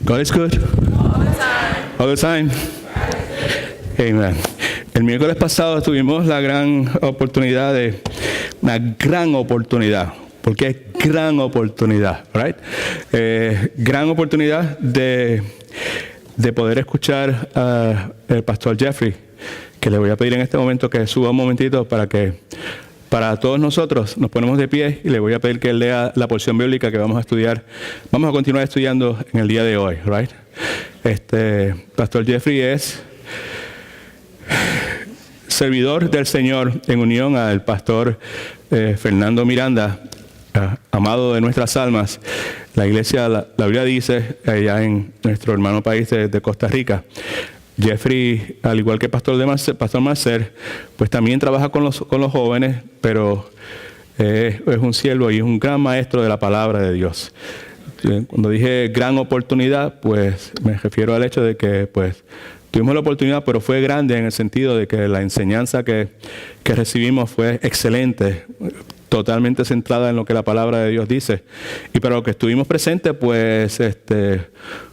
God is good. All the time. Amen. El miércoles pasado tuvimos la gran oportunidad una gran oportunidad, porque es gran oportunidad, right? Gran oportunidad de poder escuchar al pastor Jeffrey, que le voy a pedir en este momento que suba un momentito para todos nosotros nos ponemos de pie y le voy a pedir que él lea la porción bíblica que vamos a estudiar. Vamos a continuar estudiando en el día de hoy, right? Pastor Jeffrey es servidor del Señor en unión al pastor Fernando Miranda, amado de nuestras almas. La iglesia, la Biblia dice, allá en nuestro hermano país de Costa Rica, Jeffrey, al igual que Pastor Marcel, pues también trabaja con los jóvenes, pero es un siervo y es un gran maestro de la palabra de Dios. Cuando dije gran oportunidad, pues me refiero al hecho de que pues tuvimos la oportunidad, pero fue grande en el sentido de que la enseñanza que recibimos fue excelente, totalmente centrada en lo que la palabra de Dios dice. Y para los que estuvimos presentes, pues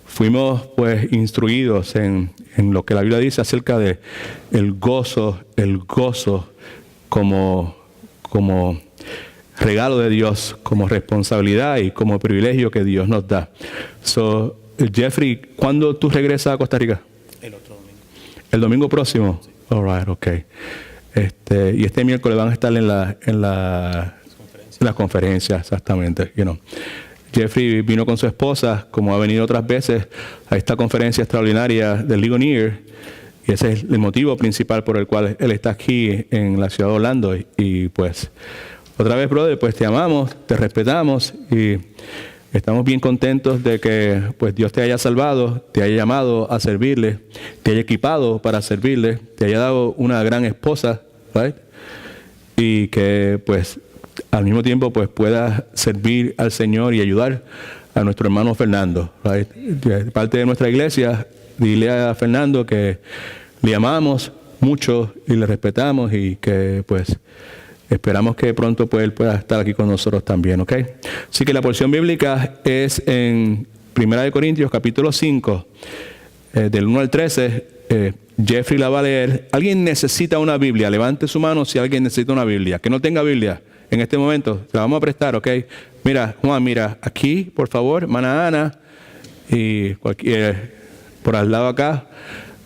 fuimos pues instruidos en lo que la Biblia dice acerca de el gozo como regalo de Dios, como responsabilidad y como privilegio que Dios nos da. So, Jeffrey, ¿cuándo tú regresas a Costa Rica? El otro domingo. ¿El domingo próximo? Sí. All right, okay. Y este miércoles van a estar en la conferencia, exactamente. Jeffrey vino con su esposa, como ha venido otras veces, a esta conferencia extraordinaria del Ligonier, y ese es el motivo principal por el cual él está aquí en la ciudad de Orlando. Y pues, otra vez, brother, pues te amamos, te respetamos y estamos bien contentos de que pues Dios te haya salvado, te haya llamado a servirle, te haya equipado para servirle, te haya dado una gran esposa, right? Y que pues al mismo tiempo pues puedas servir al Señor y ayudar a nuestro hermano Fernando, right? De parte de nuestra iglesia, dile a Fernando que le amamos mucho y le respetamos y que pues esperamos que pronto pues él pueda estar aquí con nosotros también, ¿ok? Así que la porción bíblica es en 1 Corintios capítulo 5, del 1 al 13. Jeffrey la va a leer. ¿Alguien necesita una Biblia? Levante su mano si alguien necesita una Biblia. Que no tenga Biblia en este momento, te la vamos a prestar, ¿ok? Mira, Juan, mira, aquí, por favor, hermana Ana, y por al lado acá,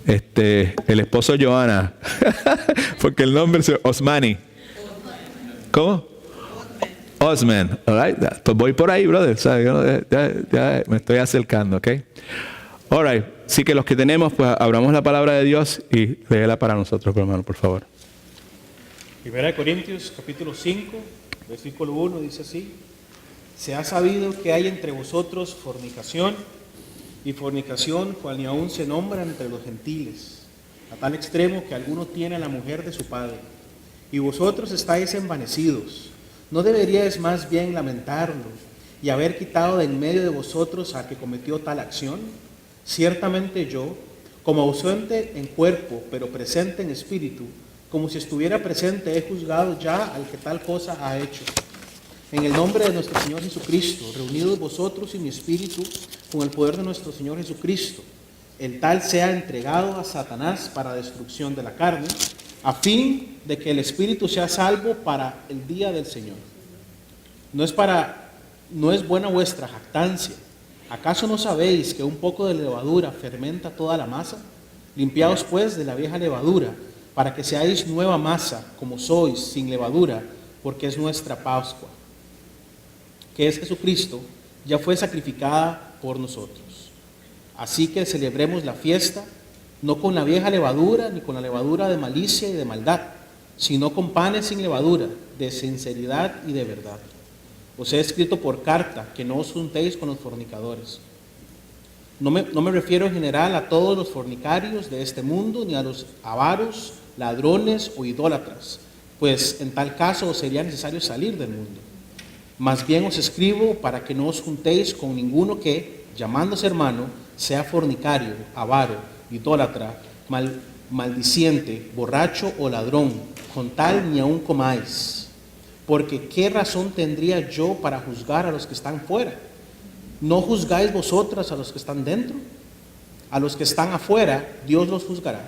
el esposo Joana, porque el nombre es Osmani. ¿Cómo? Osman, all right. Pues voy por ahí, brother. Ya me estoy acercando, ¿ok? All right. Así que los que tenemos, pues abramos la palabra de Dios y léela para nosotros, hermano, por favor. 1 Corintios capítulo 5, versículo 1 dice así: se ha sabido que hay entre vosotros fornicación, y fornicación cual ni aún se nombra entre los gentiles, a tal extremo que alguno tiene a la mujer de su padre. Y vosotros estáis envanecidos. ¿No deberíais más bien lamentarlo y haber quitado de en medio de vosotros al que cometió tal acción? Ciertamente yo, como ausente en cuerpo, pero presente en espíritu, como si estuviera presente, he juzgado ya al que tal cosa ha hecho. En el nombre de nuestro Señor Jesucristo, reunidos vosotros y mi espíritu con el poder de nuestro Señor Jesucristo, el tal sea entregado a Satanás para destrucción de la carne, a fin de que el espíritu sea salvo para el día del Señor. No es buena vuestra jactancia. ¿Acaso no sabéis que un poco de levadura fermenta toda la masa? Limpiaos pues de la vieja levadura, para que seáis nueva masa, como sois, sin levadura, porque es nuestra Pascua, que es Jesucristo, ya fue sacrificada por nosotros. Así que celebremos la fiesta, no con la vieja levadura, ni con la levadura de malicia y de maldad, sino con panes sin levadura, de sinceridad y de verdad. Os he escrito por carta que no os juntéis con los fornicadores. No me refiero en general a todos los fornicarios de este mundo, ni a los avaros, ladrones o idólatras, pues en tal caso os sería necesario salir del mundo. Más bien os escribo para que no os juntéis con ninguno que, llamándose hermano, sea fornicario, avaro, idólatra, maldiciente, borracho o ladrón, con tal ni aun comáis. Porque ¿qué razón tendría yo para juzgar a los que están fuera? ¿No juzgáis vosotras a los que están dentro? A los que están afuera, Dios los juzgará.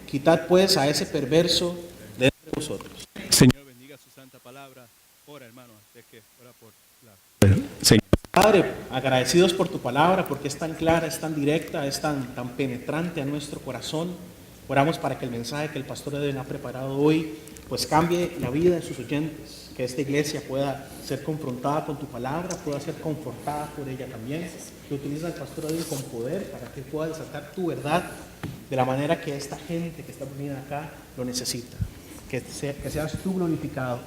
Quitad pues a ese perverso de entre vosotros. Señor, bendiga su santa palabra. Ora, hermano, antes que ora por la... Señor. Padre, agradecidos por tu palabra, porque es tan clara, es tan directa, es tan penetrante a nuestro corazón. Oramos para que el mensaje que el pastor Eden ha preparado hoy, pues cambie la vida de sus oyentes, que esta iglesia pueda ser confrontada con tu palabra, pueda ser confortada por ella también, que utiliza al pastor Eden con poder para que pueda desatar tu verdad de la manera que esta gente que está unida acá lo necesita. Que seas tú glorificado,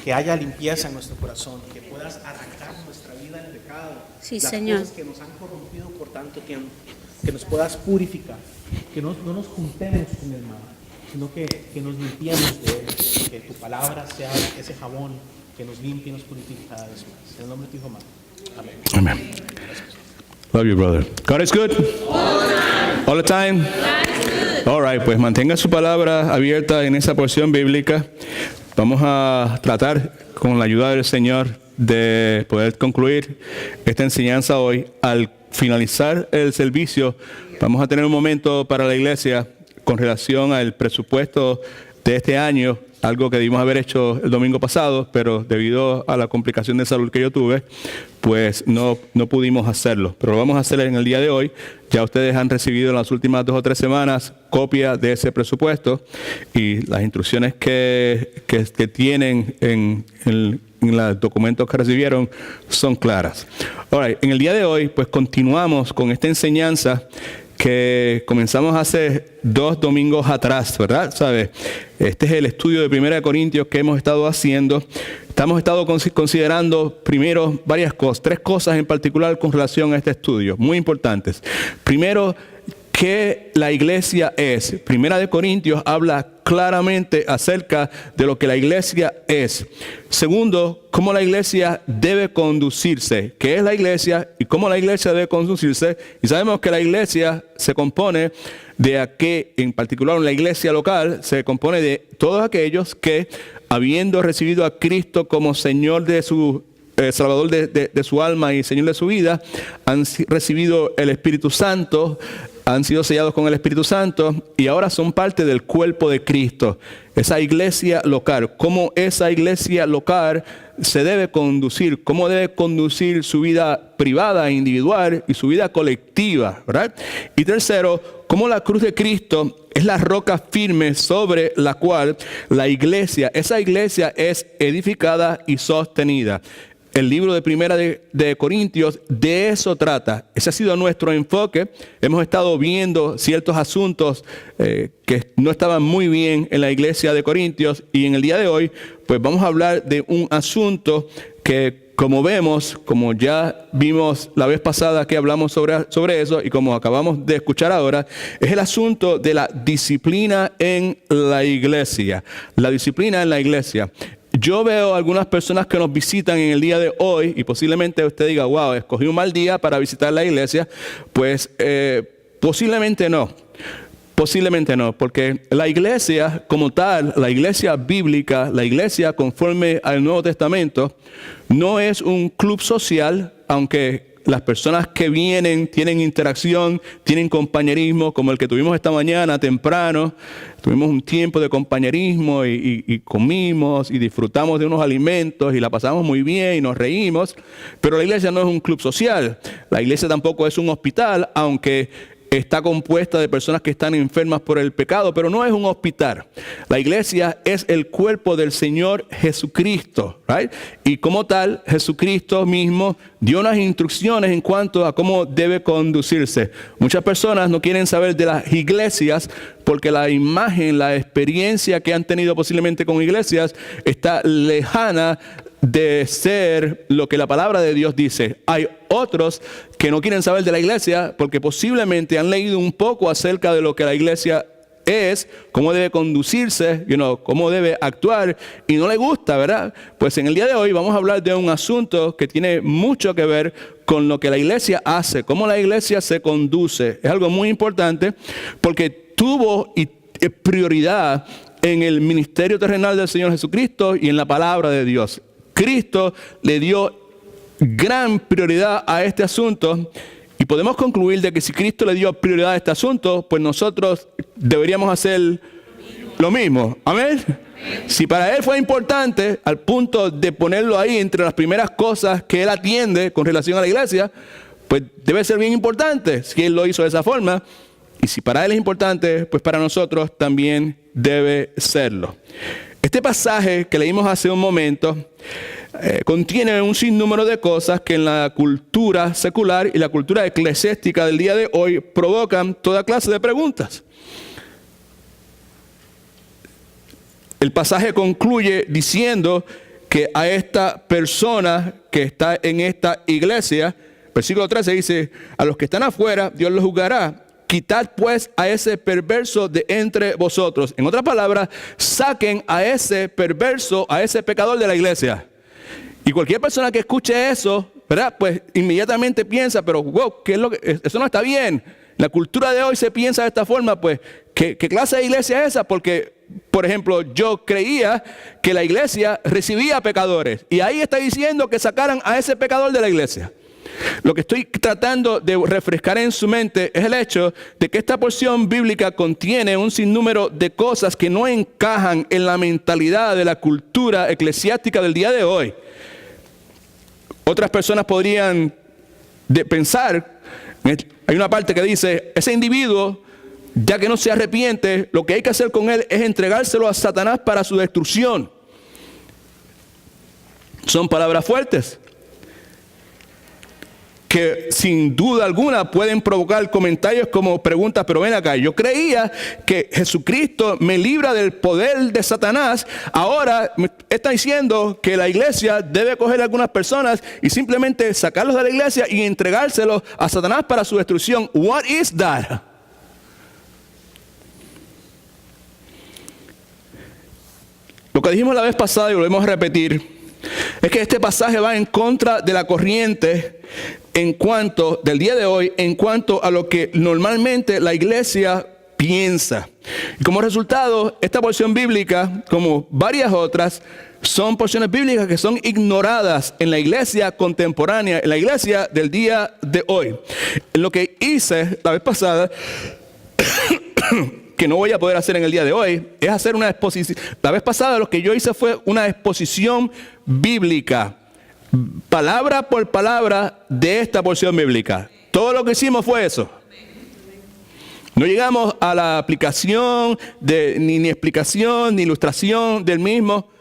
que haya limpieza en nuestro corazón, que puedas arrancar nuestra vida del pecado, Sí, las Señor. cosas que nos han corrompido por tanto tiempo, que nos puedas purificar, que no nos juntemos con el mal, sino que nos limpiemos de él, que tu palabra sea ese jabón que nos limpie y nos purifique cada vez más. En el nombre de tu Hijo amado. Amén. Amen. Love you, brother. God is good. All the time. All right, pues mantenga su palabra abierta en esa porción bíblica. Vamos a tratar con la ayuda del Señor de poder concluir esta enseñanza hoy. Al finalizar el servicio, vamos a tener un momento para la iglesia con relación al presupuesto de este año, algo que debimos haber hecho el domingo pasado, pero debido a la complicación de salud que yo tuve, pues no pudimos hacerlo. Pero lo vamos a hacer en el día de hoy. Ya ustedes han recibido en las últimas 2 o 3 semanas copia de ese presupuesto y las instrucciones que tienen en los documentos que recibieron son claras. Ahora, en el día de hoy, pues continuamos con esta enseñanza que comenzamos hace 2 domingos atrás, ¿verdad? ¿Sabe? Este es el estudio de 1 Corintios que hemos estado haciendo. Hemos estado considerando primero varias cosas, 3 cosas en particular con relación a este estudio, muy importantes. Primero, ¿qué la iglesia es? 1 Corintios habla claramente acerca de lo que la iglesia es. Segundo, cómo la iglesia debe conducirse. ¿Qué es la iglesia y cómo la iglesia debe conducirse? Y sabemos que la iglesia se compone en particular la iglesia local, se compone de todos aquellos que, habiendo recibido a Cristo como Señor de su Salvador de su alma y Señor de su vida, han recibido el Espíritu Santo, han sido sellados con el Espíritu Santo y ahora son parte del cuerpo de Cristo. Esa iglesia local, cómo esa iglesia local se debe conducir, cómo debe conducir su vida privada, individual y su vida colectiva, ¿verdad? Y tercero, cómo la cruz de Cristo es la roca firme sobre la cual esa iglesia es edificada y sostenida. El libro de 1 de Corintios de eso trata. Ese ha sido nuestro enfoque. Hemos estado viendo ciertos asuntos que no estaban muy bien en la iglesia de Corintios y en el día de hoy pues vamos a hablar de un asunto que como ya vimos la vez pasada que hablamos sobre eso y como acabamos de escuchar ahora, es el asunto de la disciplina en la iglesia. La disciplina en la iglesia. Yo veo algunas personas que nos visitan en el día de hoy y posiblemente usted diga, wow, escogí un mal día para visitar la iglesia. Pues posiblemente no. Posiblemente no, porque la iglesia como tal, la iglesia bíblica, la iglesia conforme al Nuevo Testamento, no es un club social, aunque las personas que vienen tienen interacción, tienen compañerismo, como el que tuvimos esta mañana temprano. Tuvimos un tiempo de compañerismo y comimos y disfrutamos de unos alimentos y la pasamos muy bien y nos reímos. Pero la iglesia no es un club social. La iglesia tampoco es un hospital, aunque está compuesta de personas que están enfermas por el pecado, pero no es un hospital. La iglesia es el cuerpo del Señor Jesucristo, right? Y como tal, Jesucristo mismo dio unas instrucciones en cuanto a cómo debe conducirse. Muchas personas no quieren saber de las iglesias porque la imagen, la experiencia que han tenido posiblemente con iglesias está lejana de ser lo que la palabra de Dios dice. Hay otros que no quieren saber de la iglesia porque posiblemente han leído un poco acerca de lo que la iglesia es, cómo debe conducirse, cómo debe actuar y no le gusta, ¿verdad? Pues en el día de hoy vamos a hablar de un asunto que tiene mucho que ver con lo que la iglesia hace, cómo la iglesia se conduce. Es algo muy importante porque tuvo prioridad en el ministerio terrenal del Señor Jesucristo y en la palabra de Dios. Cristo le dio gran prioridad a este asunto y podemos concluir de que si Cristo le dio prioridad a este asunto, pues nosotros deberíamos hacer lo mismo. Amén. Si para Él fue importante al punto de ponerlo ahí entre las primeras cosas que Él atiende con relación a la iglesia, pues debe ser bien importante si Él lo hizo de esa forma. Y si para Él es importante, pues para nosotros también debe serlo. Este pasaje que leímos hace un momento contiene un sinnúmero de cosas que en la cultura secular y la cultura eclesiástica del día de hoy provocan toda clase de preguntas. El pasaje concluye diciendo que a esta persona que está en esta iglesia, versículo 13 dice, a los que están afuera Dios los juzgará. Quitad pues a ese perverso de entre vosotros. En otras palabras, saquen a ese perverso, a ese pecador de la iglesia. Y cualquier persona que escuche eso, ¿verdad? Pues inmediatamente piensa, pero wow, ¿qué es lo que? Eso no está bien. La cultura de hoy se piensa de esta forma, pues, ¿qué clase de iglesia es esa? Porque, por ejemplo, yo creía que la iglesia recibía pecadores. Y ahí está diciendo que sacaran a ese pecador de la iglesia. Lo que estoy tratando de refrescar en su mente es el hecho de que esta porción bíblica contiene un sinnúmero de cosas que no encajan en la mentalidad de la cultura eclesiástica del día de hoy. Otras personas podrían pensar, hay una parte que dice, ese individuo, ya que no se arrepiente, lo que hay que hacer con él es entregárselo a Satanás para su destrucción. Son palabras fuertes, que sin duda alguna pueden provocar comentarios como preguntas, pero ven acá, yo creía que Jesucristo me libra del poder de Satanás, ahora me está diciendo que la iglesia debe coger a algunas personas y simplemente sacarlos de la iglesia y entregárselos a Satanás para su destrucción. What is that? Lo que dijimos la vez pasada y volvemos a repetir, es que este pasaje va en contra de la corriente del día de hoy, en cuanto a lo que normalmente la iglesia piensa. Y como resultado, esta porción bíblica, como varias otras, son porciones bíblicas que son ignoradas en la iglesia contemporánea, en la iglesia del día de hoy. Lo que hice la vez pasada, que no voy a poder hacer en el día de hoy, es hacer una exposición. La vez pasada lo que yo hice fue una exposición bíblica, palabra por palabra de esta porción bíblica. Todo lo que hicimos fue eso. No llegamos a la aplicación, ni explicación, ni ilustración del mismo.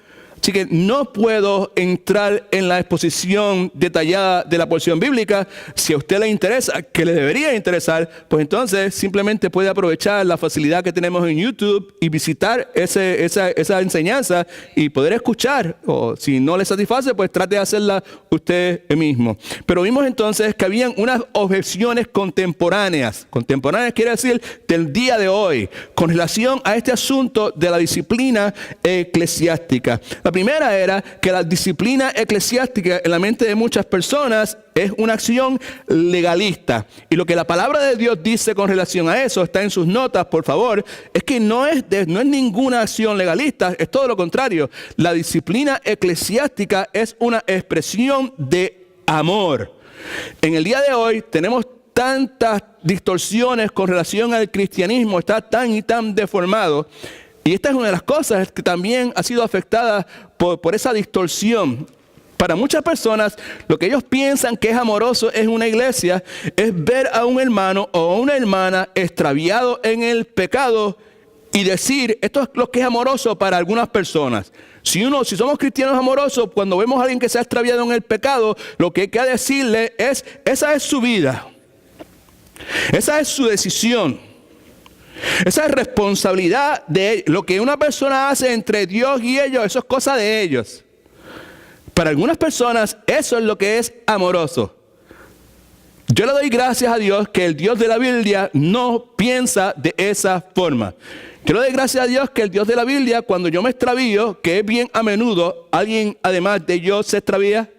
Así que no puedo entrar en la exposición detallada de la porción bíblica. Si a usted le interesa, que le debería interesar, pues entonces simplemente puede aprovechar la facilidad que tenemos en YouTube y visitar esa enseñanza y poder escuchar. O si no le satisface, pues trate de hacerla usted mismo. Pero vimos entonces que habían unas objeciones contemporáneas. Contemporáneas quiere decir del día de hoy, con relación a este asunto de la disciplina eclesiástica. La primera era que la disciplina eclesiástica en la mente de muchas personas es una acción legalista. Y lo que la palabra de Dios dice con relación a eso, está en sus notas, por favor, es que no es ninguna acción legalista, es todo lo contrario. La disciplina eclesiástica es una expresión de amor. En el día de hoy tenemos tantas distorsiones con relación al cristianismo, está tan y tan deformado. Y esta es una de las cosas que también ha sido afectada por esa distorsión. Para muchas personas, lo que ellos piensan que es amoroso en una iglesia es ver a un hermano o a una hermana extraviado en el pecado y decir, esto es lo que es amoroso para algunas personas. Si somos cristianos amorosos, cuando vemos a alguien que se ha extraviado en el pecado, lo que hay que decirle es, esa es su vida. Esa es su decisión. Esa es responsabilidad de ellos. Lo que una persona hace entre Dios y ellos, eso es cosa de ellos. Para algunas personas, eso es lo que es amoroso. Yo le doy gracias a Dios que el Dios de la Biblia no piensa de esa forma. Yo le doy gracias a Dios que el Dios de la Biblia, cuando yo me extravío, que es bien a menudo, alguien además de yo se extravía.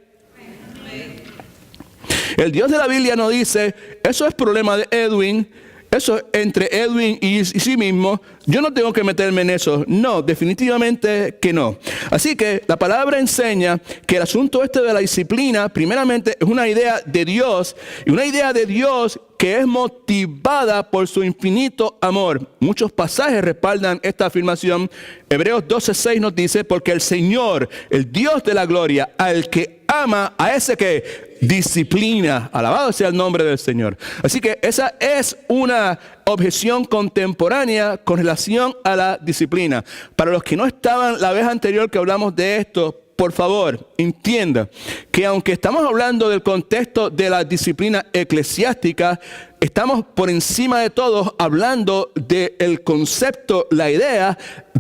El Dios de la Biblia no dice, eso es problema de Edwin, eso entre Edwin y sí mismo, yo no tengo que meterme en eso. No, definitivamente que no. Así que la palabra enseña que el asunto este de la disciplina, primeramente, es una idea de Dios, y una idea de Dios que es motivada por su infinito amor. Muchos pasajes respaldan esta afirmación. Hebreos 12:6 nos dice, porque el Señor, el Dios de la gloria, al que ama, a ese que disciplina. Alabado sea el nombre del Señor. Así que esa es una objeción contemporánea con relación a la disciplina. Para los que no estaban la vez anterior que hablamos de esto, por favor, entienda que aunque estamos hablando del contexto de la disciplina eclesiástica, estamos por encima de todo hablando del concepto, la idea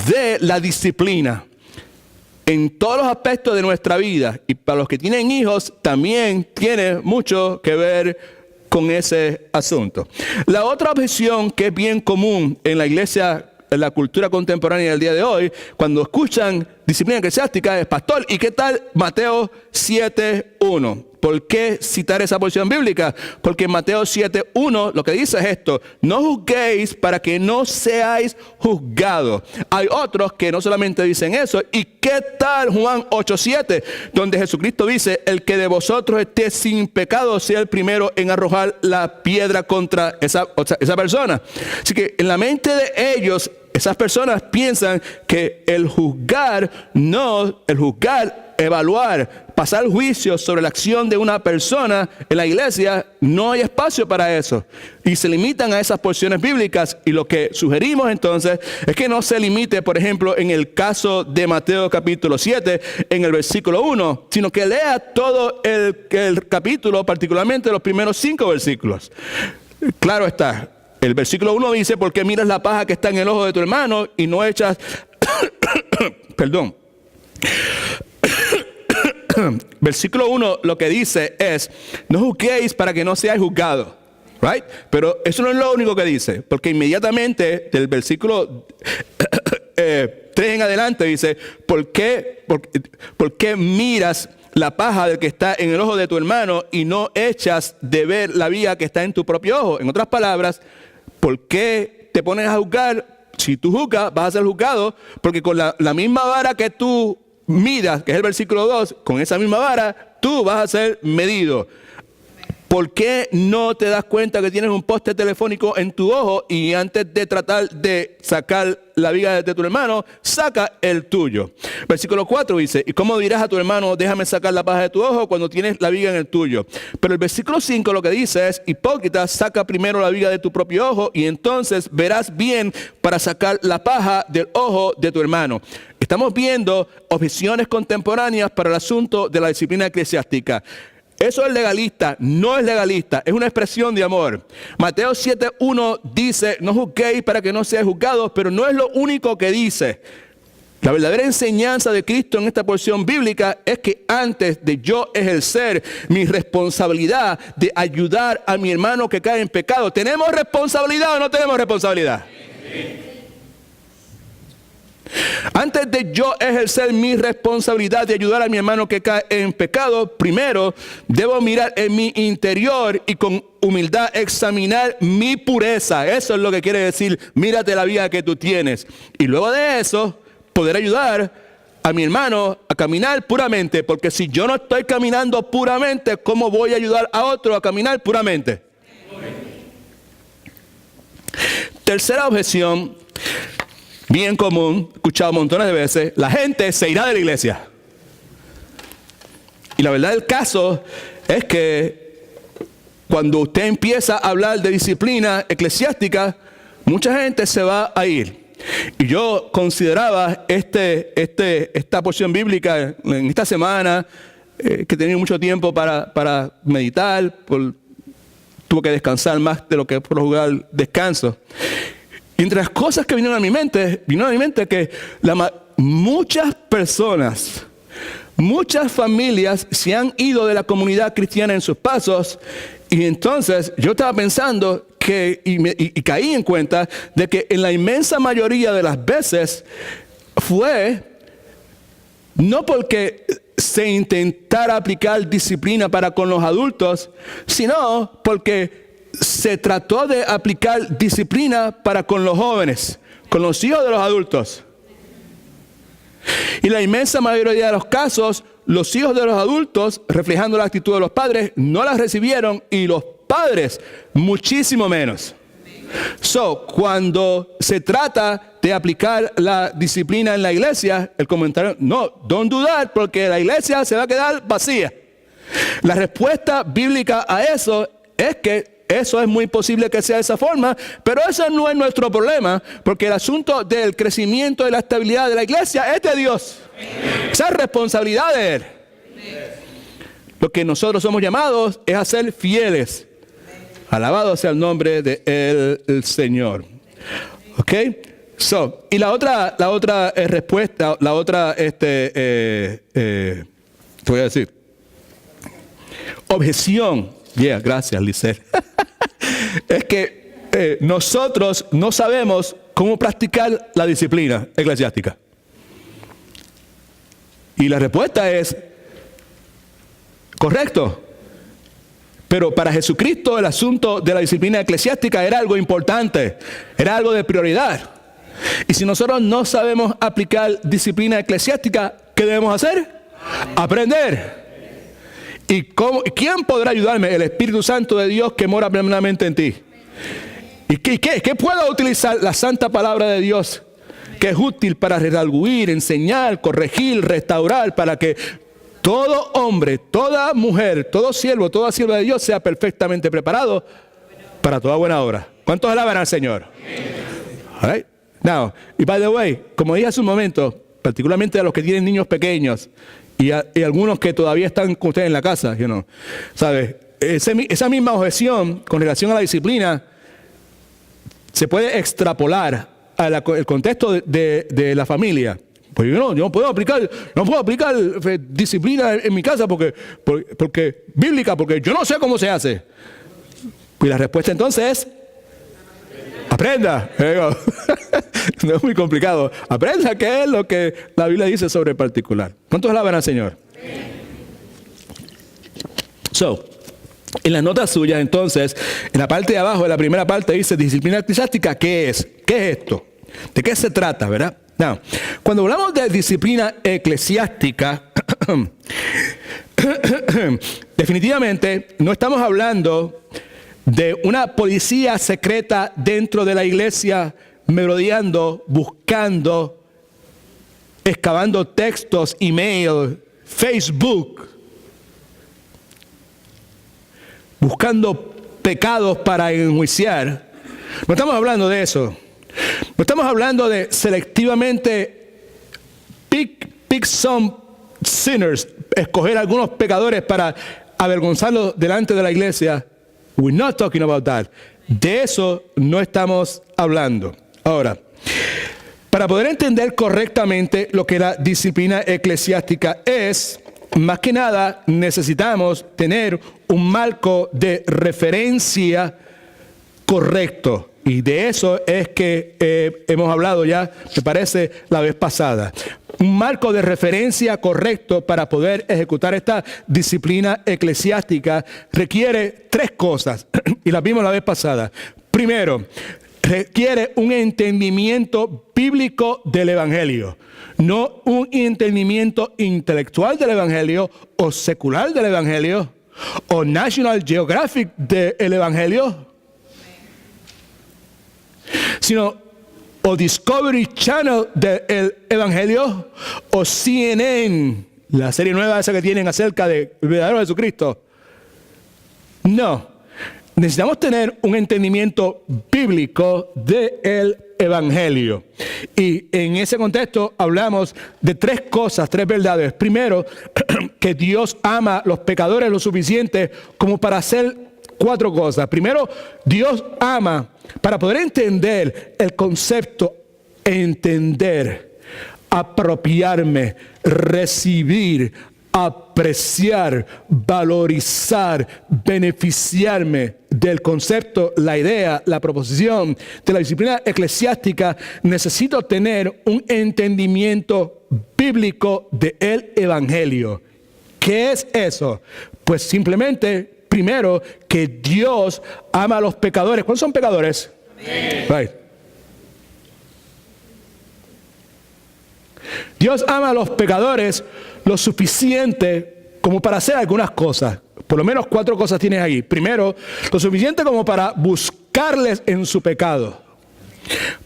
de la disciplina en todos los aspectos de nuestra vida. Y para los que tienen hijos, también tiene mucho que ver con ese asunto. La otra objeción que es bien común en la iglesia, en la cultura contemporánea del día de hoy, cuando escuchan disciplina eclesiástica, es: pastor, ¿y qué tal Mateo 7:1? ¿Por qué citar esa porción bíblica? Porque en Mateo 7:1 lo que dice es esto: no juzguéis para que no seáis juzgados. Hay otros que no solamente dicen eso. ¿Y qué tal Juan 8:7? Donde Jesucristo dice: el que de vosotros esté sin pecado sea el primero en arrojar la piedra contra esa persona. Así que en la mente de ellos, esas personas piensan que el juzgar, evaluar, pasar juicio sobre la acción de una persona en la iglesia, no hay espacio para eso. Y se limitan a esas porciones bíblicas. Y lo que sugerimos entonces es que no se limite, por ejemplo, en el caso de Mateo capítulo 7, en el versículo 1, sino que lea todo el capítulo, particularmente los primeros 5 versículos. Claro está. El versículo 1 dice: ¿por qué miras la paja que está en el ojo de tu hermano y no echas... Perdón. Versículo 1 lo que dice es: no juzguéis para que no seáis juzgados. Right? Pero eso no es lo único que dice, porque inmediatamente del versículo 3 en adelante dice: ¿por qué miras la paja del que está en el ojo de tu hermano y no echas de ver la viga que está en tu propio ojo? En otras palabras, ¿por qué te pones a juzgar? Si tú juzgas, vas a ser juzgado, porque con la misma vara que tú midas, que es el versículo 2, con esa misma vara, tú vas a ser medido. ¿Por qué no te das cuenta que tienes un poste telefónico en tu ojo y antes de tratar de sacar la viga de tu hermano, saca el tuyo? Versículo 4 dice: ¿y cómo dirás a tu hermano, déjame sacar la paja de tu ojo, cuando tienes la viga en el tuyo? Pero el versículo 5 lo que dice es: hipócrita, saca primero la viga de tu propio ojo y entonces verás bien para sacar la paja del ojo de tu hermano. Estamos viendo objeciones contemporáneas para el asunto de la disciplina eclesiástica. Eso es legalista, no es legalista, es una expresión de amor. Mateo 7:1 dice: no juzguéis para que no seáis juzgados, pero no es lo único que dice. La verdadera enseñanza de Cristo en esta porción bíblica es que antes de yo ejercer mi responsabilidad de ayudar a mi hermano que cae en pecado, ¿tenemos responsabilidad o no tenemos responsabilidad? Sí. Antes de yo ejercer mi responsabilidad de ayudar a mi hermano que cae en pecado, primero debo mirar en mi interior y con humildad examinar mi pureza. Eso es lo que quiere decir: mírate la vida que tú tienes. Y luego de eso, poder ayudar a mi hermano a caminar puramente. Porque si yo no estoy caminando puramente, ¿cómo voy a ayudar a otro a caminar puramente? Tercera objeción, bien común, escuchado montones de veces: la gente se irá de la iglesia. Y la verdad del caso es que cuando usted empieza a hablar de disciplina eclesiástica, mucha gente se va a ir. Y yo consideraba esta porción bíblica en esta semana, que he tenido mucho tiempo para meditar, tuve que descansar más de lo que por lo general descanso. Y entre las cosas que vinieron a mi mente que muchas personas, muchas familias se han ido de la comunidad cristiana en sus pasos. Y entonces yo estaba pensando y caí en cuenta de que en la inmensa mayoría de las veces fue no porque se intentara aplicar disciplina para con los adultos, sino porque se trató de aplicar disciplina para con los jóvenes, con los hijos de los adultos. Y la inmensa mayoría de los casos, los hijos de los adultos, reflejando la actitud de los padres, no las recibieron, y los padres muchísimo menos. Cuando se trata de aplicar la disciplina en la iglesia, el comentario, no, don't do that, porque la iglesia se va a quedar vacía. La respuesta bíblica a eso es que eso es muy posible que sea de esa forma, pero eso no es nuestro problema, porque el asunto del crecimiento y la estabilidad de la iglesia es de Dios. Esa es responsabilidad de Él. Lo que nosotros somos llamados es a ser fieles. Alabado sea el nombre del Señor. ¿Ok? Y la otra respuesta, la otra, te voy a decir, objeción. Gracias, Lisette. Es que nosotros no sabemos cómo practicar la disciplina eclesiástica. Y la respuesta es, correcto. Pero para Jesucristo el asunto de la disciplina eclesiástica era algo importante, era algo de prioridad. Y si nosotros no sabemos aplicar disciplina eclesiástica, ¿qué debemos hacer? Aprender. ¿Y quién podrá ayudarme? El Espíritu Santo de Dios que mora plenamente en ti. ¿Y qué puedo utilizar? La santa palabra de Dios, que es útil para redarguir, enseñar, corregir, restaurar, para que todo hombre, toda mujer, todo siervo, toda sierva de Dios sea perfectamente preparado para toda buena obra. ¿Cuántos alaban al Señor? All right. Now, y by the way, como dije hace un momento, particularmente a los que tienen niños pequeños y algunos que todavía están con ustedes en la casa, ¿sabes? Esa misma objeción con relación a la disciplina se puede extrapolar al contexto de la familia. Pues yo no puedo aplicar disciplina en mi casa porque bíblica, porque yo no sé cómo se hace. Y la respuesta entonces es, aprenda. No es muy complicado. Aprenda qué es lo que la Biblia dice sobre el particular. ¿Cuántos alaban al Señor? En las notas suyas entonces, en la parte de abajo, en la primera parte dice disciplina eclesiástica. ¿Qué es? ¿Qué es esto? ¿De qué se trata, verdad? Now, cuando hablamos de disciplina eclesiástica, definitivamente no estamos hablando de una policía secreta dentro de la iglesia, merodeando, buscando, excavando textos, email, Facebook, buscando pecados para enjuiciar. No estamos hablando de eso. No estamos hablando de selectivamente pick some sinners, escoger algunos pecadores para avergonzarlos delante de la iglesia. We're not talking about that. De eso no estamos hablando. Ahora, para poder entender correctamente lo que la disciplina eclesiástica es, más que nada necesitamos tener un marco de referencia correcto. Y de eso es que hemos hablado ya, me parece, la vez pasada. Un marco de referencia correcto para poder ejecutar esta disciplina eclesiástica requiere tres cosas, y las vimos la vez pasada. Primero, requiere un entendimiento bíblico del Evangelio, no un entendimiento intelectual del Evangelio o secular del Evangelio o National Geographic del Evangelio, sino o Discovery Channel del Evangelio o CNN, la serie nueva esa que tienen acerca del verdadero Jesucristo. No, necesitamos tener un entendimiento bíblico del Evangelio. Y en ese contexto hablamos de tres cosas, tres verdades. Primero, que Dios ama a los pecadores lo suficiente como para hacer cuatro cosas. Primero, Dios ama, para poder entender el concepto, entender, apropiarme, recibir, apreciar, valorizar, beneficiarme del concepto, la idea, la proposición de la disciplina eclesiástica, necesito tener un entendimiento bíblico del Evangelio. ¿Qué es eso? Pues simplemente primero que Dios ama a los pecadores. ¿Cuántos son pecadores? Right. Dios ama a los pecadores lo suficiente como para hacer algunas cosas. Por lo menos 4 cosas tienes ahí. Primero, lo suficiente como para buscarles en su pecado.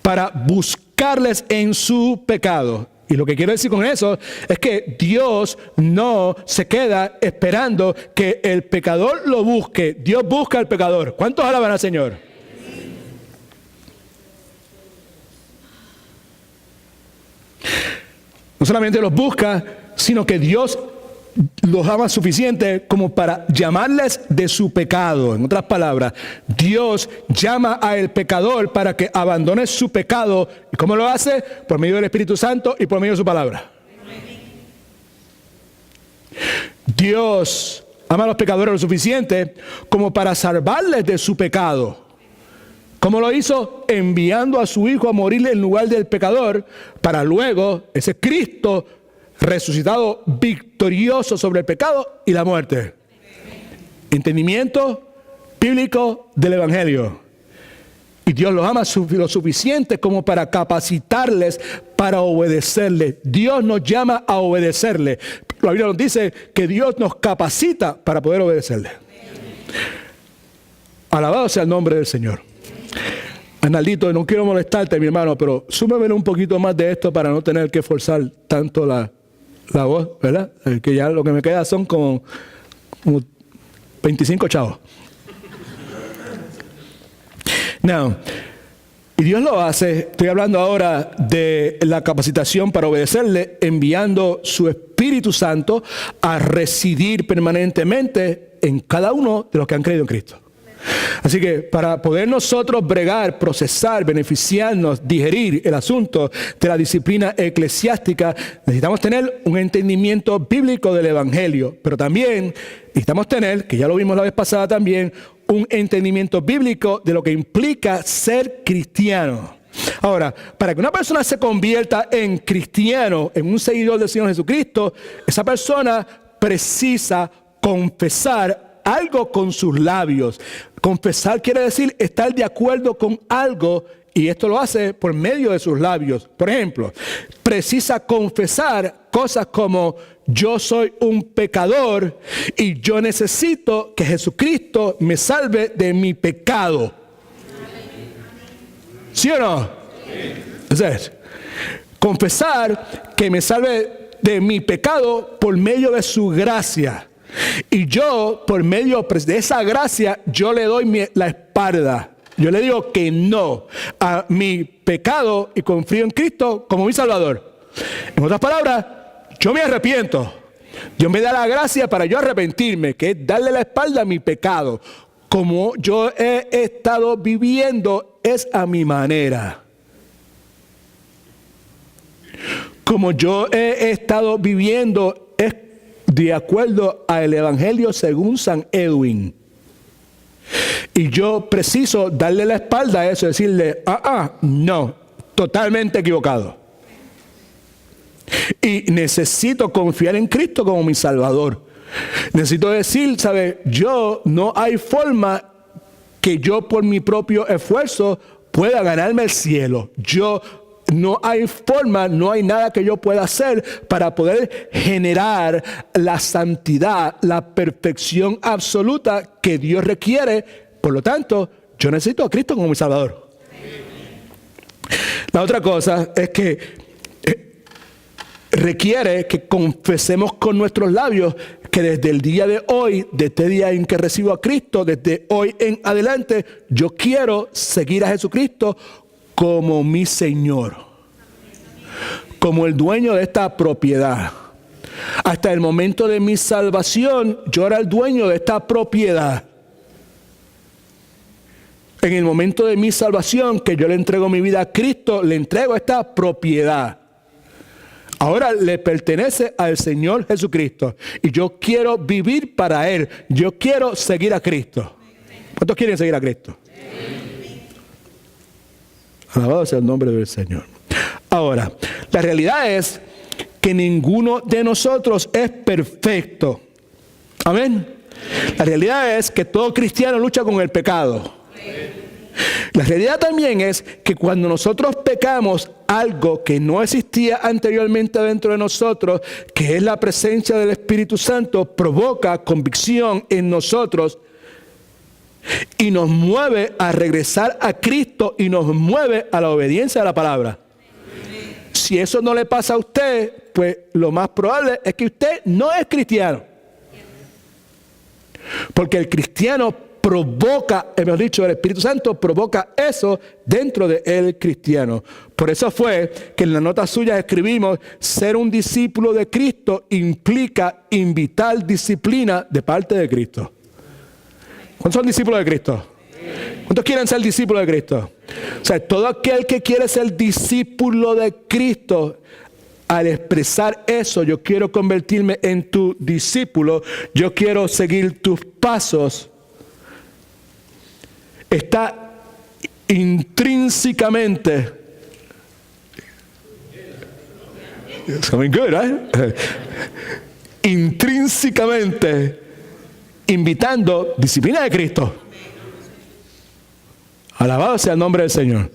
Para buscarles en su pecado. Y lo que quiero decir con eso es que Dios no se queda esperando que el pecador lo busque. Dios busca al pecador. ¿Cuántos alaban al Señor? No solamente los busca, sino que Dios los ama suficiente como para llamarles de su pecado. En otras palabras, Dios llama al pecador para que abandone su pecado. ¿Y cómo lo hace? Por medio del Espíritu Santo y por medio de su palabra. Dios ama a los pecadores lo suficiente como para salvarles de su pecado. ¿Cómo lo hizo? Enviando a su Hijo a morir en lugar del pecador, para luego ese Cristo resucitado victorioso sobre el pecado y la muerte. Entendimiento bíblico del Evangelio. Y Dios los ama lo suficiente como para capacitarles para obedecerle. Dios nos llama a obedecerle. La Biblia nos dice que Dios nos capacita para poder obedecerle. Alabado sea el nombre del Señor. Arnaldito, no quiero molestarte, mi hermano, pero súmame un poquito más de esto para no tener que forzar tanto la voz, ¿verdad? Que ya lo que me queda son como 25 chavos. Now, y Dios lo hace, estoy hablando ahora de la capacitación para obedecerle, enviando su Espíritu Santo a residir permanentemente en cada uno de los que han creído en Cristo. Así que para poder nosotros bregar, procesar, beneficiarnos, digerir el asunto de la disciplina eclesiástica, necesitamos tener un entendimiento bíblico del Evangelio, pero también necesitamos tener, que ya lo vimos la vez pasada también, un entendimiento bíblico de lo que implica ser cristiano. Ahora, para que una persona se convierta en cristiano, en un seguidor del Señor Jesucristo, esa persona precisa confesar algo con sus labios. Confesar quiere decir estar de acuerdo con algo, y esto lo hace por medio de sus labios. Por ejemplo, precisa confesar cosas como: yo soy un pecador y yo necesito que Jesucristo me salve de mi pecado. ¿Sí o no? Entonces, confesar que me salve de mi pecado por medio de su gracia. Y yo, por medio de esa gracia, yo le doy la espalda. Yo le digo que no a mi pecado y confío en Cristo como mi Salvador. En otras palabras, yo me arrepiento. Dios me da la gracia para yo arrepentirme, que es darle la espalda a mi pecado. Como yo he estado viviendo, es a mi manera. Como yo he estado viviendo, es de acuerdo al Evangelio según San Edwin. Y yo preciso darle la espalda a eso, decirle, no, totalmente equivocado. Y necesito confiar en Cristo como mi Salvador. Necesito decir, ¿sabe? No hay forma que yo por mi propio esfuerzo pueda ganarme el cielo. No hay forma, no hay nada que yo pueda hacer para poder generar la santidad, la perfección absoluta que Dios requiere. Por lo tanto, yo necesito a Cristo como mi Salvador. La otra cosa es que requiere que confesemos con nuestros labios que desde el día de hoy, desde este día en que recibo a Cristo, desde hoy en adelante, yo quiero seguir a Jesucristo como mi Señor, como el dueño de esta propiedad. Hasta el momento de mi salvación, yo era el dueño de esta propiedad. En el momento de mi salvación, que yo le entrego mi vida a Cristo, le entrego esta propiedad. Ahora le pertenece al Señor Jesucristo. Y yo quiero vivir para Él. Yo quiero seguir a Cristo. ¿Cuántos quieren seguir a Cristo? Alabado sea el nombre del Señor. Ahora, la realidad es que ninguno de nosotros es perfecto. Amén. La realidad es que todo cristiano lucha con el pecado. La realidad también es que cuando nosotros pecamos, algo que no existía anteriormente dentro de nosotros, que es la presencia del Espíritu Santo, provoca convicción en nosotros y nos mueve a regresar a Cristo y nos mueve a la obediencia a la palabra. Si eso no le pasa a usted, pues lo más probable es que usted no es cristiano. Porque el cristiano provoca, hemos dicho, el Espíritu Santo provoca eso dentro del cristiano. Por eso fue que en las notas suyas escribimos: ser un discípulo de Cristo implica invitar disciplina de parte de Cristo. ¿Cuántos son discípulos de Cristo? ¿Cuántos quieren ser discípulos de Cristo? O sea, todo aquel que quiere ser discípulo de Cristo, al expresar eso, yo quiero convertirme en tu discípulo, yo quiero seguir tus pasos, está intrínsecamente, it's coming good, right? Intrínsecamente invitando disciplina de Cristo. Alabado sea el nombre del Señor.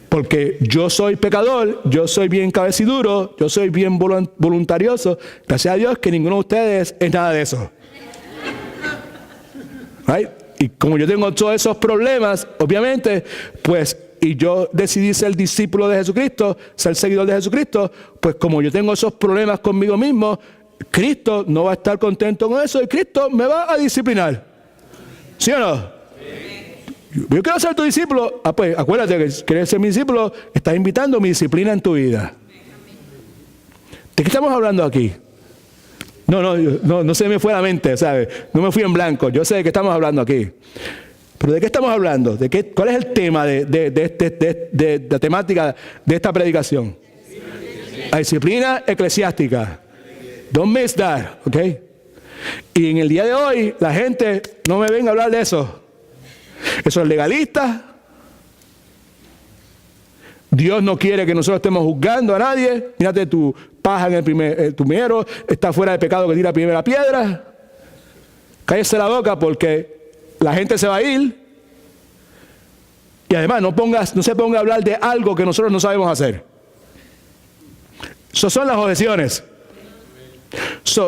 Porque yo soy pecador, yo soy bien cabeciduro, yo soy bien voluntarioso. Gracias a Dios que ninguno de ustedes es nada de eso. Right? Y como yo tengo todos esos problemas, obviamente, pues, y yo decidí ser discípulo de Jesucristo, ser seguidor de Jesucristo, pues como yo tengo esos problemas conmigo mismo, Cristo no va a estar contento con eso y Cristo me va a disciplinar. ¿Sí o no? Yo quiero ser tu discípulo. Ah, pues acuérdate que quieres ser mi discípulo, estás invitando mi disciplina en tu vida. ¿De qué estamos hablando aquí? No se me fue la mente, ¿sabes? No me fui en blanco. Yo sé de qué estamos hablando aquí. Pero ¿de qué estamos hablando? ¿Cuál es el tema de la temática de esta predicación? La disciplina eclesiástica. Don't miss that, ¿ok? Y en el día de hoy, la gente no me venga a hablar de eso. Eso es legalista. Dios no quiere que nosotros estemos juzgando a nadie. Mírate tu paja en el primero, está fuera de pecado que tira primera piedra. Cállese la boca porque la gente se va a ir. Y además no se ponga a hablar de algo que nosotros no sabemos hacer. Esas son las objeciones.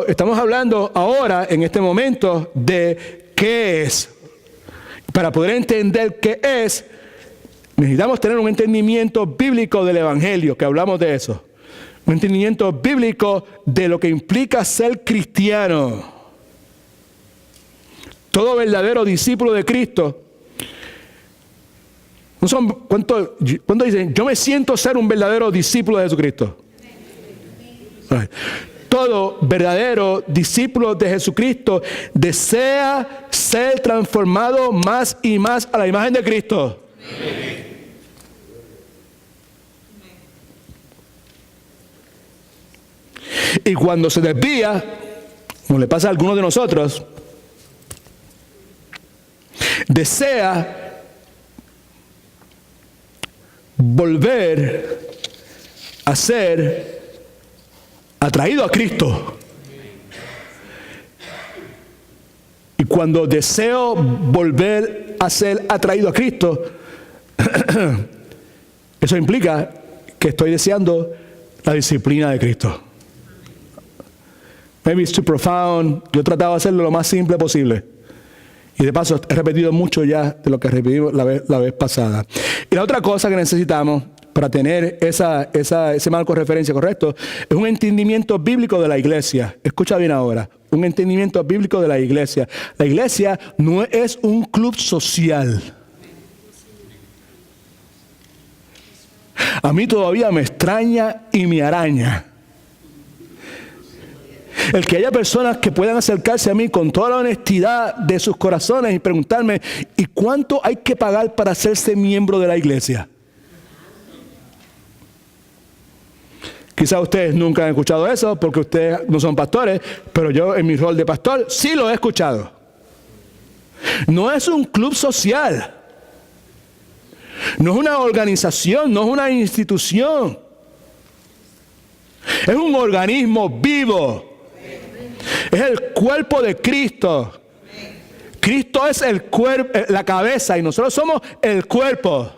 Estamos hablando ahora, en este momento, de qué es. Para poder entender qué es, necesitamos tener un entendimiento bíblico del Evangelio, que hablamos de eso. Un entendimiento bíblico de lo que implica ser cristiano. Todo verdadero discípulo de Cristo. ¿Cuánto dicen? Yo me siento ser un verdadero discípulo de Jesucristo. Todo verdadero discípulo de Jesucristo desea ser transformado más y más a la imagen de Cristo. Y cuando se desvía, como le pasa a algunos de nosotros, desea volver a ser atraído a Cristo. Y cuando deseo volver a ser atraído a Cristo, eso implica que estoy deseando la disciplina de Cristo. Maybe it's too profound. Yo he tratado de hacerlo lo más simple posible. Y de paso he repetido mucho ya de lo que repetimos la vez pasada. Y la otra cosa que necesitamos para tener ese marco de referencia correcto, es un entendimiento bíblico de la iglesia. Escucha bien ahora, un entendimiento bíblico de la iglesia. La iglesia no es un club social. A mí todavía me extraña y me araña el que haya personas que puedan acercarse a mí con toda la honestidad de sus corazones y preguntarme, ¿y cuánto hay que pagar para hacerse miembro de la iglesia? Quizás ustedes nunca han escuchado eso porque ustedes no son pastores, pero yo en mi rol de pastor sí lo he escuchado. No es un club social, no es una organización, no es una institución. Es un organismo vivo. Es el cuerpo de Cristo. Cristo es el cuerpo, la cabeza, y nosotros somos el cuerpo.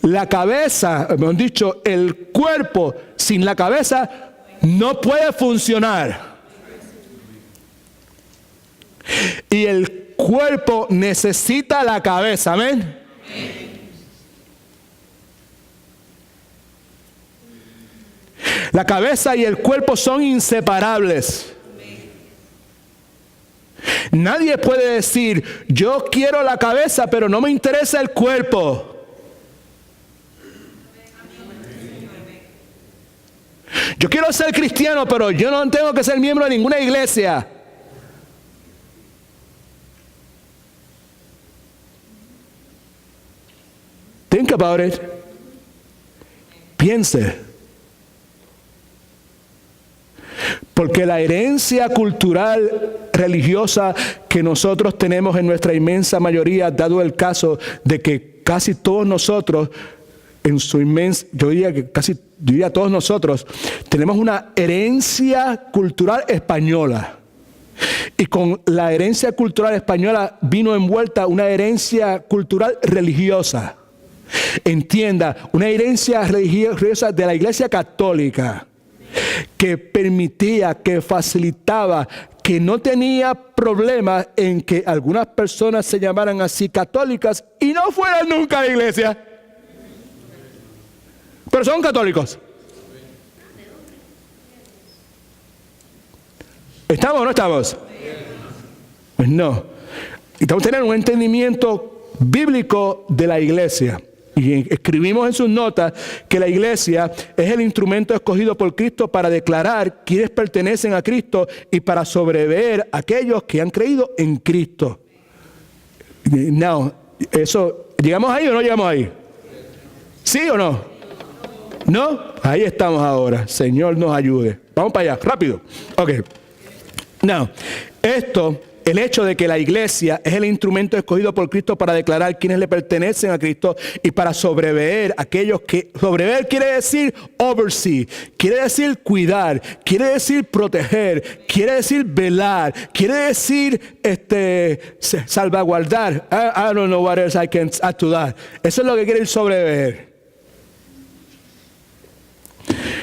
La cabeza, me han dicho, el cuerpo sin la cabeza no puede funcionar. Y el cuerpo necesita la cabeza, amén. La cabeza y el cuerpo son inseparables. Nadie puede decir, yo quiero la cabeza, pero no me interesa el cuerpo. Yo quiero ser cristiano, pero yo no tengo que ser miembro de ninguna iglesia. Think about it. Piense. Porque la herencia cultural religiosa que nosotros tenemos en nuestra inmensa mayoría, dado el caso de que casi todos nosotros, en su inmensa, yo diría todos nosotros, tenemos una herencia cultural española. Y con la herencia cultural española vino envuelta una herencia cultural religiosa. Entienda, una herencia religiosa de la Iglesia Católica que permitía, que facilitaba, que no tenía problema en que algunas personas se llamaran así católicas y no fueran nunca a la iglesia. Pero son católicos. ¿Estamos o no estamos? Pues no. Estamos teniendo un entendimiento bíblico de la iglesia. Y escribimos en sus notas que la iglesia es el instrumento escogido por Cristo para declarar quiénes pertenecen a Cristo y para sobreveer a aquellos que han creído en Cristo. No, eso, ¿llegamos ahí o no llegamos ahí? ¿Sí o no? ¿No? Ahí estamos ahora. Señor nos ayude. Vamos para allá, rápido. Ok. Now, el hecho de que la iglesia es el instrumento escogido por Cristo para declarar quiénes le pertenecen a Cristo y para sobreveer a aquellos que... Sobreveer quiere decir oversee, quiere decir cuidar, quiere decir proteger, quiere decir velar, quiere decir salvaguardar. I don't know what else I can add to that. Eso es lo que quiere decir sobreveer.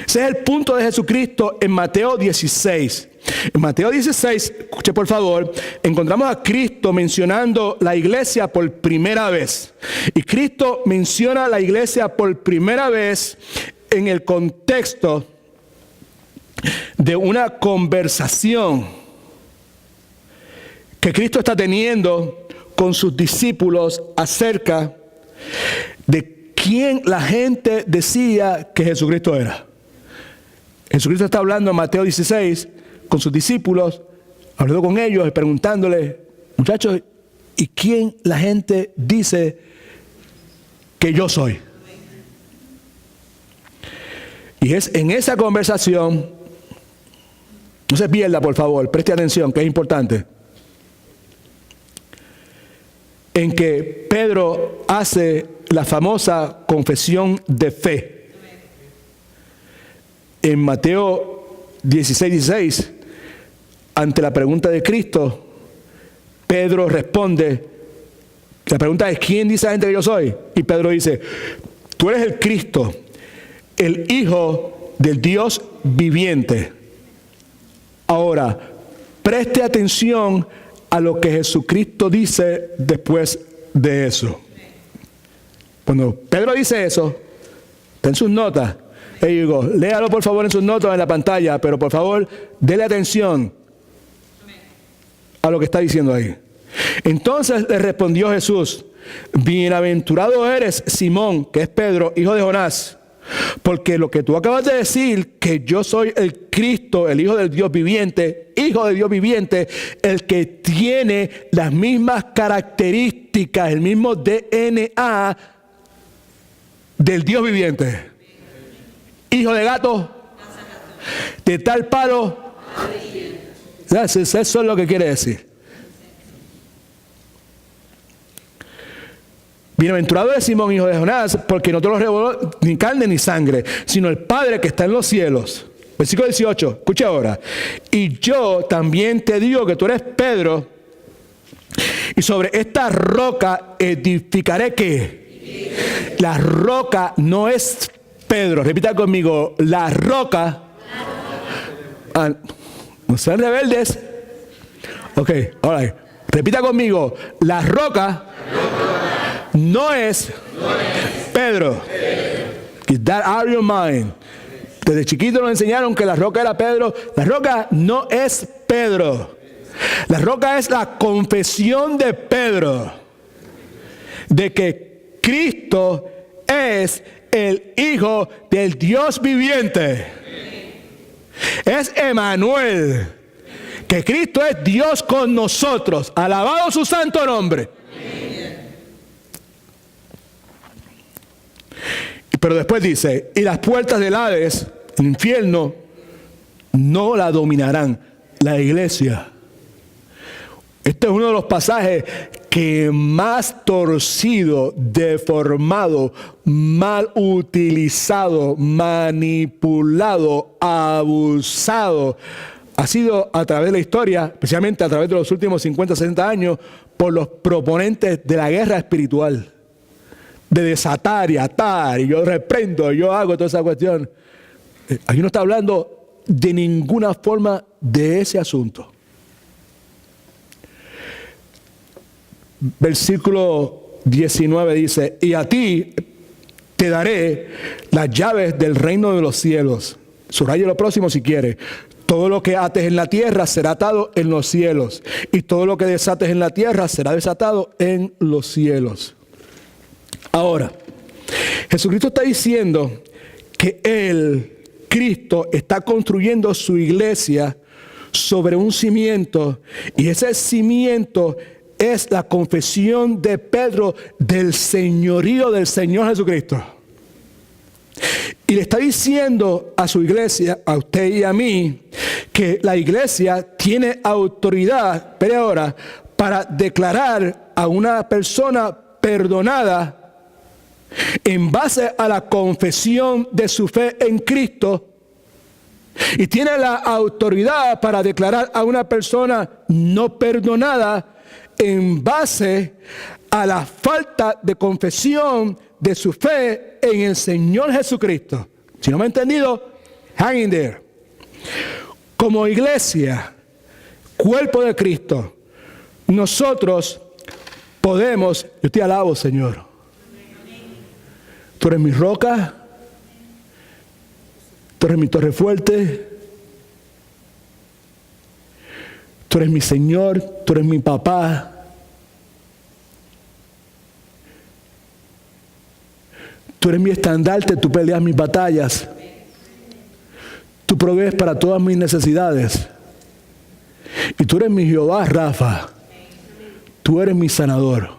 Ese es el punto de Jesucristo en Mateo 16. En Mateo 16, escuche por favor, encontramos a Cristo mencionando la iglesia por primera vez. Y Cristo menciona la iglesia por primera vez en el contexto de una conversación que Cristo está teniendo con sus discípulos acerca de quién la gente decía que Jesucristo era. Jesucristo está hablando en Mateo 16 con sus discípulos, hablando con ellos y preguntándoles, muchachos, ¿y quién la gente dice que yo soy? Y es en esa conversación, no se pierda por favor, preste atención, que es importante, en que Pedro hace la famosa confesión de fe. En Mateo 16, ante la pregunta de Cristo, Pedro responde, la pregunta es, ¿quién dice la gente que yo soy? Y Pedro dice, tú eres el Cristo, el Hijo del Dios viviente. Ahora, preste atención a lo que Jesucristo dice después de eso. Cuando Pedro dice eso, está en sus notas. Y digo, léalo por favor en sus notas en la pantalla, pero por favor, dele atención a lo que está diciendo ahí. Entonces le respondió Jesús, bienaventurado eres, Simón, que es Pedro, hijo de Jonás, porque lo que tú acabas de decir, que yo soy el Cristo, el Hijo del Dios viviente, Hijo de Dios viviente, el que tiene las mismas características, el mismo DNA del Dios viviente. Hijo de gato, de tal palo. Eso es lo que quiere decir. Bienaventurado es Simón, hijo de Jonás, porque no te lo reveló ni carne ni sangre, sino el Padre que está en los cielos. Versículo 18, escucha ahora. Y yo también te digo que tú eres Pedro, y sobre esta roca edificaré ¿qué? La roca no es Pedro. Repita conmigo, la roca. No sean rebeldes. Ok, all right. Repita conmigo, la roca no es Pedro. Get that out of your mind. Desde chiquito nos enseñaron que la roca era Pedro. La roca no es Pedro. La roca es la confesión de Pedro de que Cristo es el Hijo del Dios viviente. Es Emmanuel, que Cristo es Dios con nosotros. Alabado su santo nombre. Pero después dice, y las puertas del Hades, el infierno, no la dominarán. La iglesia. Este es uno de los pasajes que más torcido, deformado, mal utilizado, manipulado, abusado ha sido a través de la historia, especialmente a través de los últimos 50, 60 años, por los proponentes de la guerra espiritual. De desatar y atar, y yo reprendo, yo hago toda esa cuestión. Aquí no está hablando de ninguna forma de ese asunto. Versículo 19 dice, y a ti te daré las llaves del reino de los cielos. Subraye lo próximo si quiere. Todo lo que ates en la tierra será atado en los cielos, y todo lo que desates en la tierra será desatado en los cielos. Ahora, Jesucristo está diciendo que Él, Cristo, está construyendo su iglesia sobre un cimiento, y ese cimiento es la confesión de Pedro del señorío del Señor Jesucristo. Y le está diciendo a su iglesia, a usted y a mí, que la iglesia tiene autoridad, pero ahora, para declarar a una persona perdonada en base a la confesión de su fe en Cristo, y tiene la autoridad para declarar a una persona no perdonada en base a la falta de confesión de su fe en el Señor Jesucristo. Si no me ha entendido, hang in there. Como iglesia, cuerpo de Cristo, nosotros podemos, yo te alabo, Señor. Tú eres mi roca, tú eres mi torre fuerte, tú eres mi Señor, tú eres mi papá. Tú eres mi estandarte, tú peleas mis batallas. Tú provees para todas mis necesidades. Y tú eres mi Jehová Rafa. Tú eres mi sanador.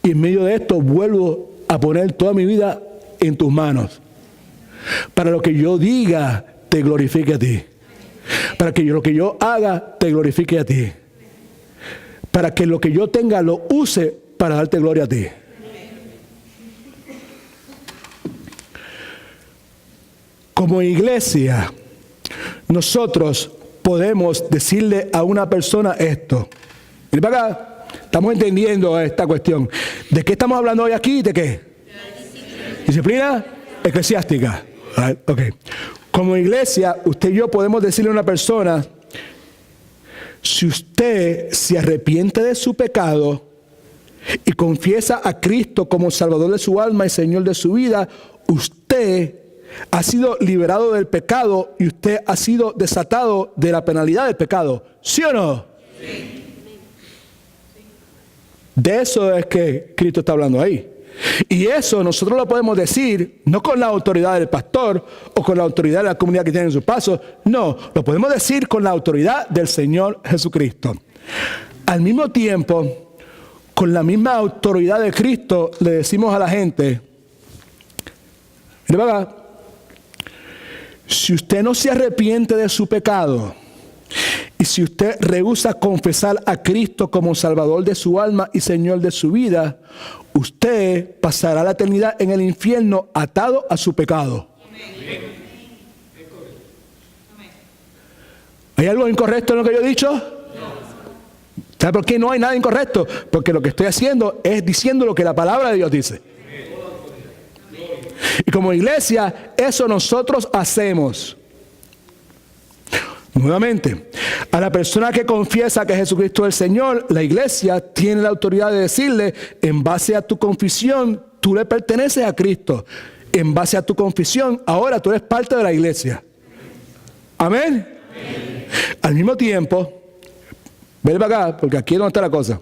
Y en medio de esto vuelvo a poner toda mi vida en tus manos. Para lo que yo diga, te glorifique a ti. Para que lo que yo haga, te glorifique a ti. Para que lo que yo tenga, lo use para darte gloria a ti. Como iglesia, nosotros podemos decirle a una persona esto. Mira para acá, estamos entendiendo esta cuestión. ¿De qué estamos hablando hoy aquí? ¿De qué? Disciplina eclesiástica. Ok. Como iglesia, usted y yo podemos decirle a una persona, si usted se arrepiente de su pecado y confiesa a Cristo como Salvador de su alma y Señor de su vida, usted ha sido liberado del pecado y usted ha sido desatado de la penalidad del pecado. ¿Sí o no? Sí. De eso es que Cristo está hablando ahí. Y eso nosotros lo podemos decir no con la autoridad del pastor o con la autoridad de la comunidad que tiene en sus pasos. No, lo podemos decir con la autoridad del Señor Jesucristo. Al mismo tiempo, con la misma autoridad de Cristo, le decimos a la gente, mire acá, si usted no se arrepiente de su pecado y si usted rehúsa confesar a Cristo como Salvador de su alma y Señor de su vida, usted pasará la eternidad en el infierno atado a su pecado. ¿Hay algo incorrecto en lo que yo he dicho? ¿Sabe por qué no hay nada incorrecto? Porque lo que estoy haciendo es diciendo lo que la palabra de Dios dice. Y como iglesia, eso nosotros hacemos. Nuevamente, a la persona que confiesa que Jesucristo es el Señor, la iglesia tiene la autoridad de decirle, en base a tu confesión, tú le perteneces a Cristo. En base a tu confesión, ahora tú eres parte de la iglesia. Amén. Amén. Al mismo tiempo, ven para acá, porque aquí es donde está la cosa.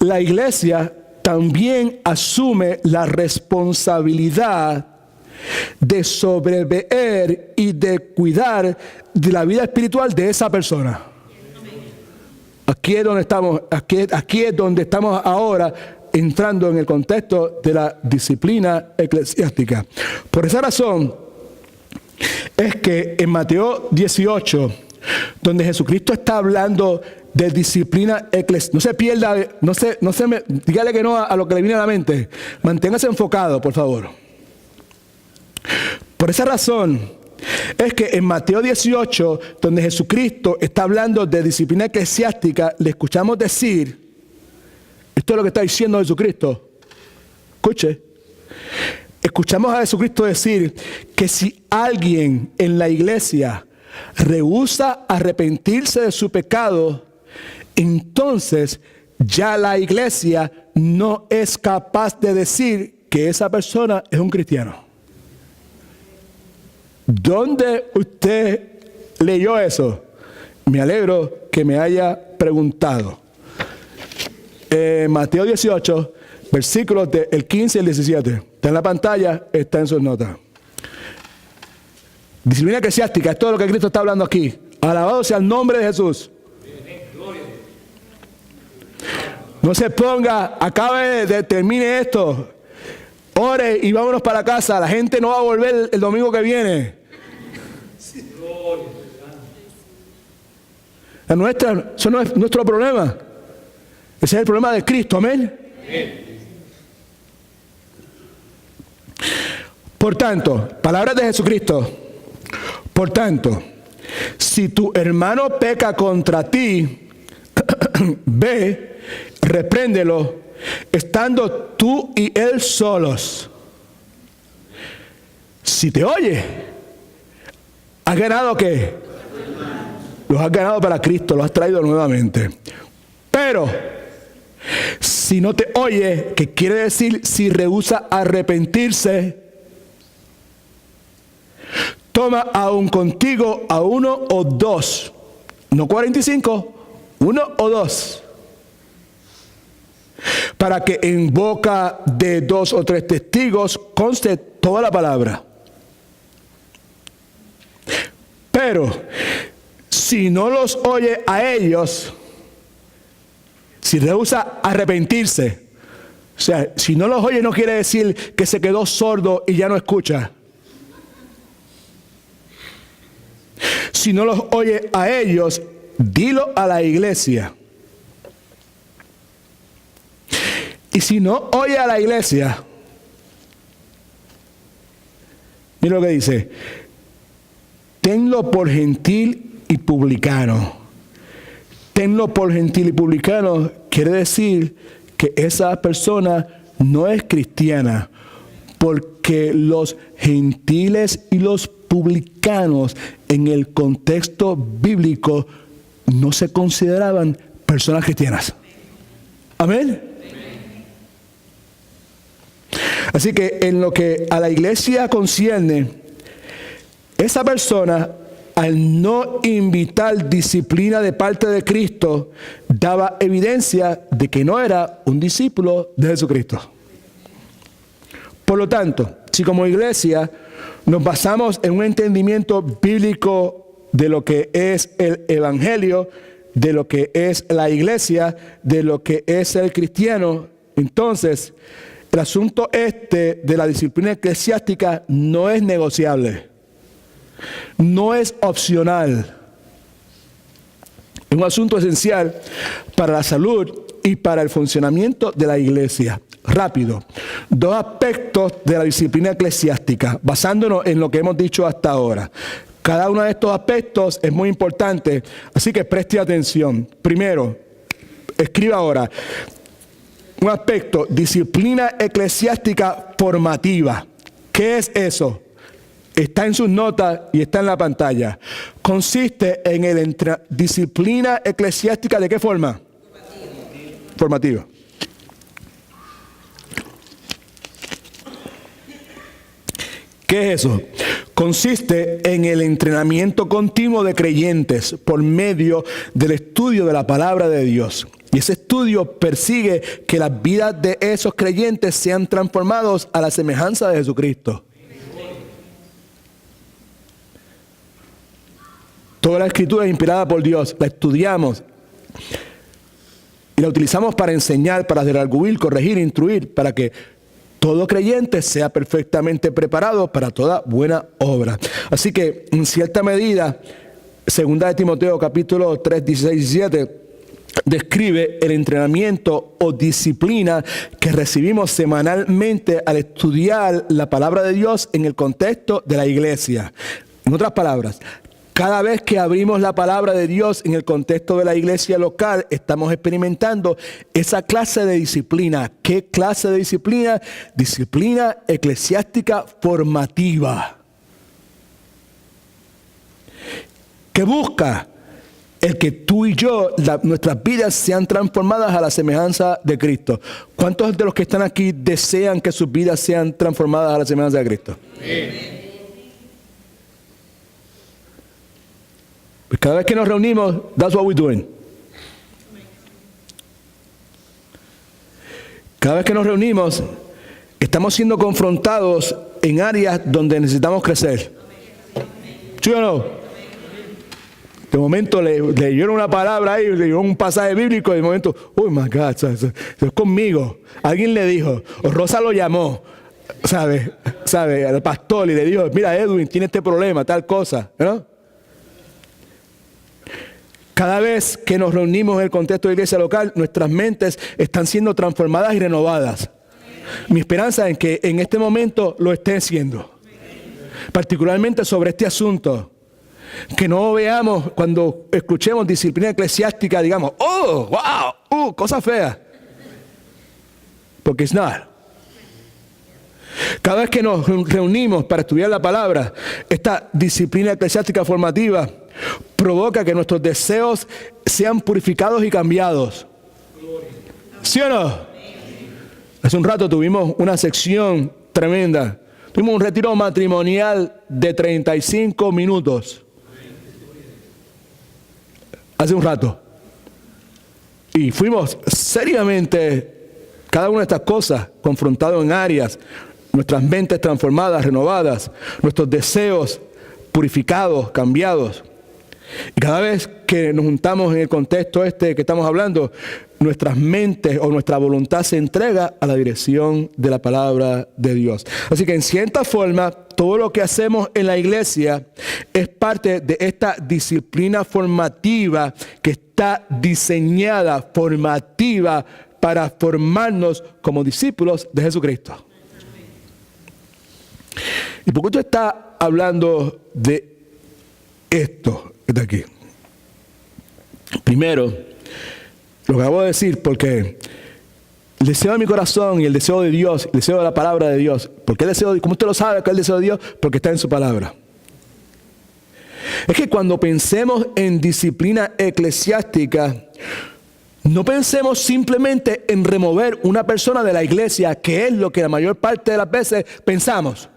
La iglesia también asume la responsabilidad de sobreveer y de cuidar de la vida espiritual de esa persona. Aquí es donde estamos, aquí es donde estamos ahora entrando en el contexto de la disciplina eclesiástica. Por esa razón es que en Mateo 18, donde Jesucristo está hablando de disciplina eclesiástica, no se pierda, dígale que no a lo que le viene a la mente. Manténgase enfocado, por favor. Por esa razón es que en Mateo 18, donde Jesucristo está hablando de disciplina eclesiástica, le escuchamos decir, esto es lo que está diciendo Jesucristo. Escuche. Escuchamos a Jesucristo decir que si alguien en la iglesia rehúsa arrepentirse de su pecado, entonces ya la iglesia no es capaz de decir que esa persona es un cristiano. ¿Dónde usted leyó eso? Me alegro que me haya preguntado. Mateo 18, versículos del 15 y el 17. Está en la pantalla, está en sus notas. Disciplina eclesiástica, es todo lo que Cristo está hablando aquí. Alabado sea el nombre de Jesús. No se ponga, termine esto, ore y vámonos para casa. La gente no va a volver el domingo que viene. Eso no es nuestro problema. Ese es el problema de Cristo, amén. Por tanto, palabras de Jesucristo. Por tanto, si tu hermano peca contra ti, ve, repréndelo, estando tú y él solos. Si te oye, ¿has ganado qué? Los has ganado para Cristo, los has traído nuevamente. Pero si no te oye, que quiere decir si rehúsa arrepentirse, toma aún contigo a uno o dos, no 45, uno o dos, para que en boca de 2 o 3 testigos conste toda la palabra. Pero si no los oye a ellos, si rehúsa arrepentirse, o sea, si no los oye no quiere decir que se quedó sordo y ya no escucha. Si no los oye a ellos, dilo a la iglesia. Y si no oye a la iglesia, mira lo que dice, tenlo por gentil y publicano. Tenlo por gentil y publicano quiere decir que esa persona no es cristiana, porque los gentiles y los publicanos en el contexto bíblico no se consideraban personas cristianas. Amén. Así que en lo que a la iglesia concierne, esa persona, al no invitar disciplina de parte de Cristo, daba evidencia de que no era un discípulo de Jesucristo. Por lo tanto, si como iglesia nos basamos en un entendimiento bíblico de lo que es el evangelio, de lo que es la iglesia, de lo que es el cristiano, entonces el asunto de la disciplina eclesiástica no es negociable, no es opcional. Es un asunto esencial para la salud y para el funcionamiento de la iglesia. Rápido, 2 aspectos de la disciplina eclesiástica, basándonos en lo que hemos dicho hasta ahora. Cada uno de estos aspectos es muy importante, así que preste atención. Primero, escriba ahora, un aspecto, disciplina eclesiástica formativa. ¿Qué es eso? Está en sus notas y está en la pantalla. Consiste en disciplina eclesiástica, ¿de qué forma? Formativa. ¿Qué es eso? Consiste en el entrenamiento continuo de creyentes por medio del estudio de la palabra de Dios. Y ese estudio persigue que las vidas de esos creyentes sean transformados a la semejanza de Jesucristo. Toda la escritura es inspirada por Dios, la estudiamos y la utilizamos para enseñar, para redarguir, corregir, instruir, para que todo creyente sea perfectamente preparado para toda buena obra. Así que, en cierta medida, 2 de Timoteo capítulo 3, 16 y 17, describe el entrenamiento o disciplina que recibimos semanalmente al estudiar la palabra de Dios en el contexto de la iglesia. En otras palabras, cada vez que abrimos la palabra de Dios en el contexto de la iglesia local, estamos experimentando esa clase de disciplina. ¿Qué clase de disciplina? Disciplina eclesiástica formativa. ¿Qué busca? El que tú y yo, nuestras vidas sean transformadas a la semejanza de Cristo. ¿Cuántos de los que están aquí desean que sus vidas sean transformadas a la semejanza de Cristo? Amén. Pues cada vez que nos reunimos, that's what we're doing. Cada vez que nos reunimos, estamos siendo confrontados en áreas donde necesitamos crecer. ¿Sí o no? De momento le dieron una palabra ahí, le dieron un pasaje bíblico y de momento, oh my God, eso es conmigo. Alguien le dijo, o Rosa lo llamó, ¿sabe? Al pastor y le dijo, mira Edwin, tiene este problema, tal cosa, ¿no? Cada vez que nos reunimos en el contexto de la iglesia local, nuestras mentes están siendo transformadas y renovadas. Mi esperanza es que en este momento lo estén siendo. Particularmente sobre este asunto. Que no veamos, cuando escuchemos disciplina eclesiástica, digamos, oh, wow, cosa fea. Porque it's not. Cada vez que nos reunimos para estudiar la palabra, esta disciplina eclesiástica formativa provoca que nuestros deseos sean purificados y cambiados. ¿Sí o no? Hace un rato tuvimos una sección tremenda. Tuvimos un retiro matrimonial de 35 minutos. Hace un rato. Y fuimos seriamente, cada una de estas cosas, confrontados en áreas, nuestras mentes transformadas, renovadas, nuestros deseos purificados, cambiados. Y cada vez que nos juntamos en el contexto que estamos hablando, nuestras mentes o nuestra voluntad se entrega a la dirección de la palabra de Dios. Así que en cierta forma, todo lo que hacemos en la iglesia es parte de esta disciplina formativa que está diseñada, formativa, para formarnos como discípulos de Jesucristo. ¿Y por qué usted está hablando de esto de aquí? Primero, lo que acabo de decir, porque el deseo de mi corazón y el deseo de Dios, el deseo de la palabra de Dios, ¿por qué el deseo? ¿Cómo usted lo sabe que es el deseo de Dios? Porque está en su palabra. Es que cuando pensemos en disciplina eclesiástica, no pensemos simplemente en remover una persona de la iglesia, que es lo que la mayor parte de las veces pensamos.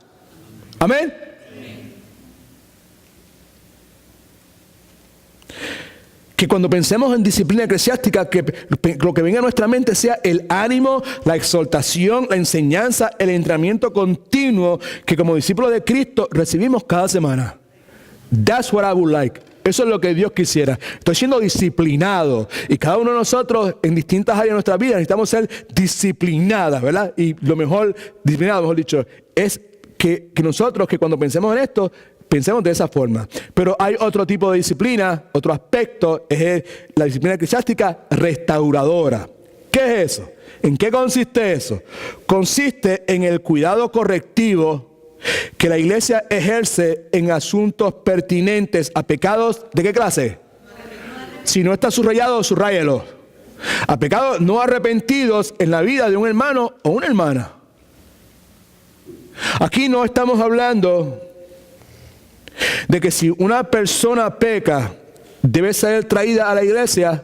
Amén. Que cuando pensemos en disciplina eclesiástica, que lo que venga a nuestra mente sea el ánimo, la exhortación, la enseñanza, el entrenamiento continuo que como discípulos de Cristo recibimos cada semana. That's what I would like. Eso es lo que Dios quisiera. Estoy siendo disciplinado. Y cada uno de nosotros en distintas áreas de nuestra vida necesitamos ser disciplinadas, ¿verdad? Y lo mejor, disciplinado, mejor dicho, es que nosotros que cuando pensemos en esto, pensemos de esa forma. Pero hay otro tipo de disciplina, otro aspecto, es la disciplina eclesiástica restauradora. ¿Qué es eso? ¿En qué consiste eso? Consiste en el cuidado correctivo que la iglesia ejerce en asuntos pertinentes a pecados, ¿de qué clase? Si no está subrayado, subráyelo. A pecados no arrepentidos en la vida de un hermano o una hermana. Aquí no estamos hablando de que si una persona peca, debe ser traída a la iglesia,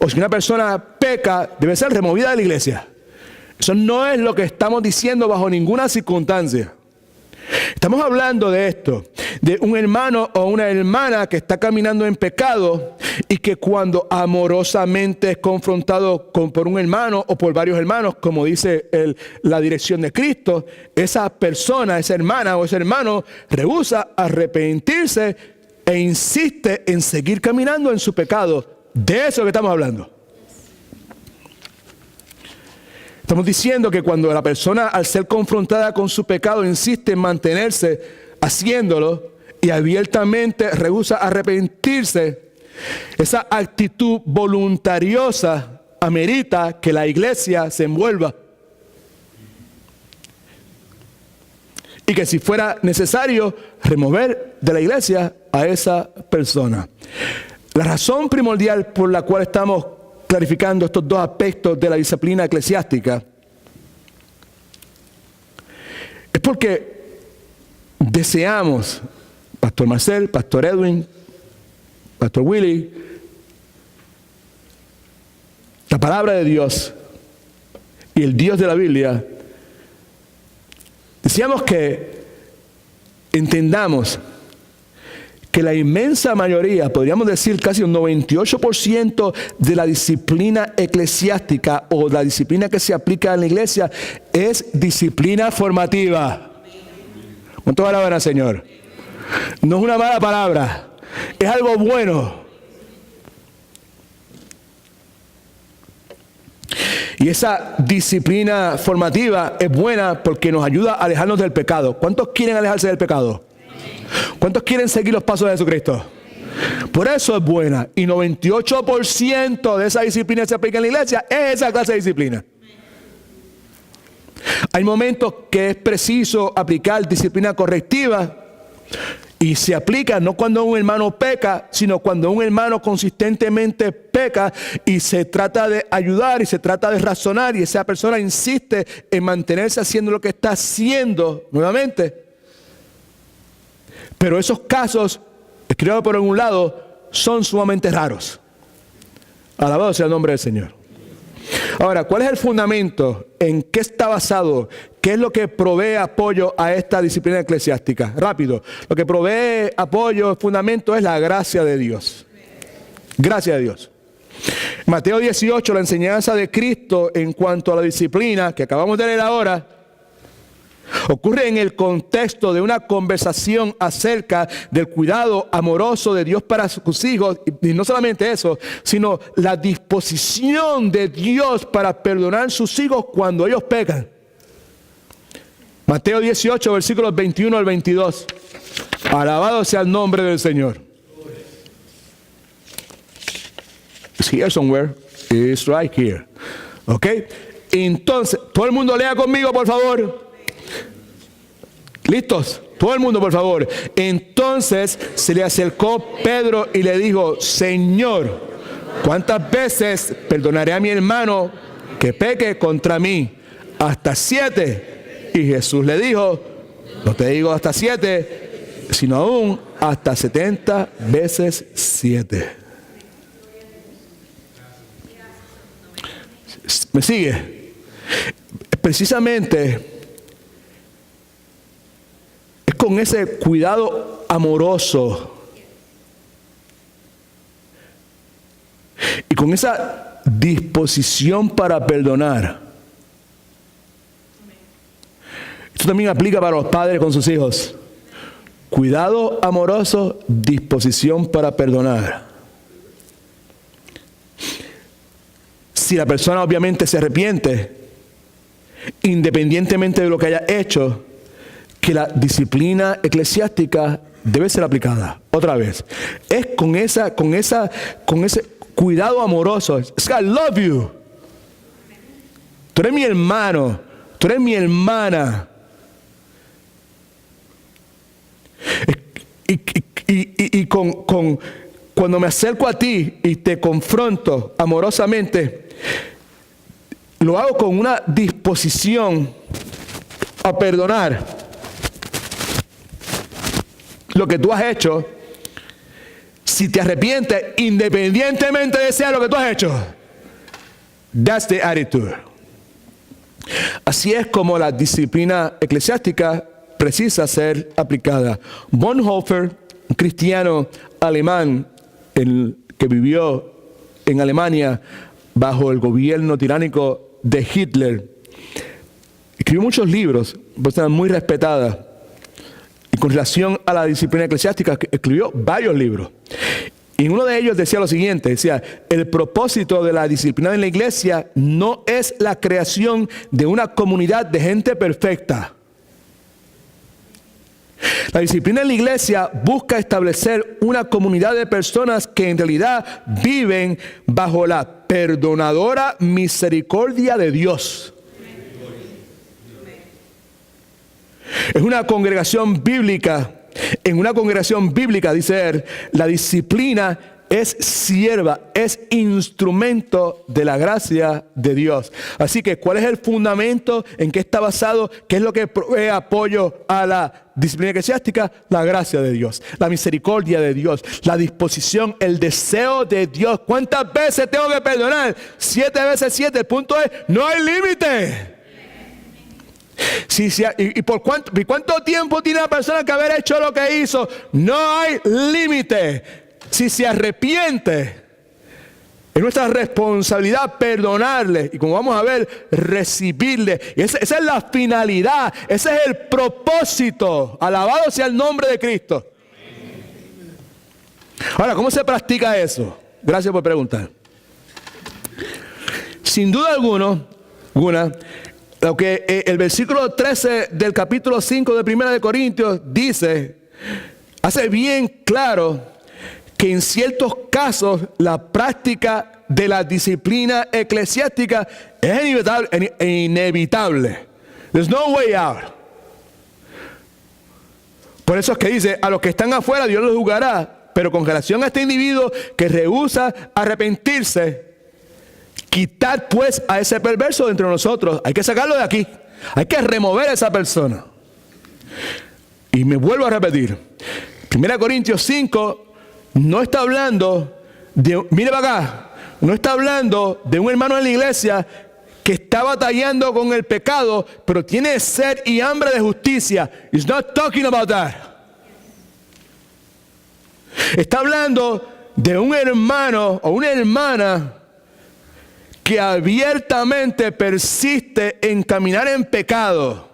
o si una persona peca, debe ser removida de la iglesia. Eso no es lo que estamos diciendo bajo ninguna circunstancia. Estamos hablando de esto, de un hermano o una hermana que está caminando en pecado y que cuando amorosamente es confrontado por un hermano o por varios hermanos, como dice la dirección de Cristo, esa persona, esa hermana o ese hermano rehúsa arrepentirse e insiste en seguir caminando en su pecado. De eso es lo que estamos hablando. Estamos diciendo que cuando la persona, al ser confrontada con su pecado, insiste en mantenerse haciéndolo y abiertamente rehúsa arrepentirse, esa actitud voluntariosa amerita que la iglesia se envuelva. Y que si fuera necesario, remover de la iglesia a esa persona. La razón primordial por la cual estamos clarificando estos dos aspectos de la disciplina eclesiástica es porque deseamos, Pastor Marcel, Pastor Edwin, Pastor Willy, la palabra de Dios y el Dios de la Biblia, deseamos que entendamos que la inmensa mayoría, podríamos decir casi un 98% de la disciplina eclesiástica o la disciplina que se aplica en la iglesia es disciplina formativa. ¿Cuánto alaban al Señor? No es una mala palabra, es algo bueno. Y esa disciplina formativa es buena porque nos ayuda a alejarnos del pecado. ¿Cuántos quieren alejarse del pecado? ¿Cuántos quieren seguir los pasos de Jesucristo? Por eso es buena. Y 98% de esa disciplina que se aplica en la iglesia es esa clase de disciplina. Hay momentos que es preciso aplicar disciplina correctiva y se aplica no cuando un hermano peca, sino cuando un hermano consistentemente peca y se trata de ayudar y se trata de razonar y esa persona insiste en mantenerse haciendo lo que está haciendo nuevamente. Pero esos casos, escritos por un lado, son sumamente raros. Alabado sea el nombre del Señor. Ahora, ¿cuál es el fundamento? ¿En qué está basado? ¿Qué es lo que provee apoyo a esta disciplina eclesiástica? Rápido. Lo que provee apoyo, fundamento, es la gracia de Dios. Gracia de Dios. Mateo 18, la enseñanza de Cristo en cuanto a la disciplina, que acabamos de leer ahora, ocurre en el contexto de una conversación acerca del cuidado amoroso de Dios para sus hijos. Y no solamente eso, sino la disposición de Dios para perdonar sus hijos cuando ellos pecan. Mateo 18, versículos 21 al 22. Alabado sea el nombre del Señor. It's here somewhere. It's right here. ¿Ok? Entonces, todo el mundo lea conmigo, por favor. ¿Listos? Todo el mundo, por favor. Entonces se le acercó Pedro y le dijo: Señor, ¿cuántas veces perdonaré a mi hermano que peque contra mí? ¿Hasta 7? Y Jesús le dijo: no te digo hasta 7, sino aún hasta 70 veces 7. ¿Me sigue? Precisamente con ese cuidado amoroso y con esa disposición para perdonar. Esto también aplica para los padres con sus hijos. Cuidado amoroso, disposición para perdonar. Si la persona obviamente se arrepiente, independientemente de lo que haya hecho, que la disciplina eclesiástica debe ser aplicada. Otra vez, es con ese cuidado amoroso. Es que I love you. Tú eres mi hermano, tú eres mi hermana. cuando me acerco a ti y te confronto amorosamente, lo hago con una disposición a perdonar lo que tú has hecho. Si te arrepientes, independientemente de sea lo que tú has hecho, that's the attitude. Así es como la disciplina eclesiástica precisa ser aplicada. Bonhoeffer, un cristiano alemán que vivió en Alemania bajo el gobierno tiránico de Hitler, escribió muchos libros, personas muy respetadas. Y con relación a la disciplina eclesiástica, escribió varios libros. Y uno de ellos decía lo siguiente, decía: el propósito de la disciplina en la iglesia no es la creación de una comunidad de gente perfecta. La disciplina en la iglesia busca establecer una comunidad de personas que en realidad viven bajo la perdonadora misericordia de Dios. Es una congregación bíblica. En una congregación bíblica, dice él, la disciplina es sierva, es instrumento de la gracia de Dios. Así que, ¿cuál es el fundamento? ¿En qué está basado? ¿Qué es lo que provee apoyo a la disciplina eclesiástica? La gracia de Dios, la misericordia de Dios, la disposición, el deseo de Dios. ¿Cuántas veces tengo que perdonar? 7 veces 7. El punto es, no hay límite. ¿Y por cuánto tiempo tiene la persona que haber hecho lo que hizo? No hay límite. Si se arrepiente, es nuestra responsabilidad perdonarle. Y como vamos a ver, recibirle. Y esa es la finalidad. Ese es el propósito. Alabado sea el nombre de Cristo. Ahora, ¿cómo se practica eso? Gracias por preguntar. Sin duda alguna, lo que el versículo 13 del capítulo 5 de 1 de Corintios dice, hace bien claro que en ciertos casos la práctica de la disciplina eclesiástica es inevitable. There's no way out. Por eso es que dice, a los que están afuera Dios los juzgará, pero con relación a este individuo que rehúsa arrepentirse, quitad pues a ese perverso de entre nosotros. Hay que sacarlo de aquí. Hay que remover a esa persona. Y me vuelvo a repetir. 1 Corintios 5 no está hablando de, mire para acá, no está hablando de un hermano en la iglesia que está batallando con el pecado, pero tiene sed y hambre de justicia. He's not talking about that. Está hablando de un hermano o una hermana que abiertamente persiste en caminar en pecado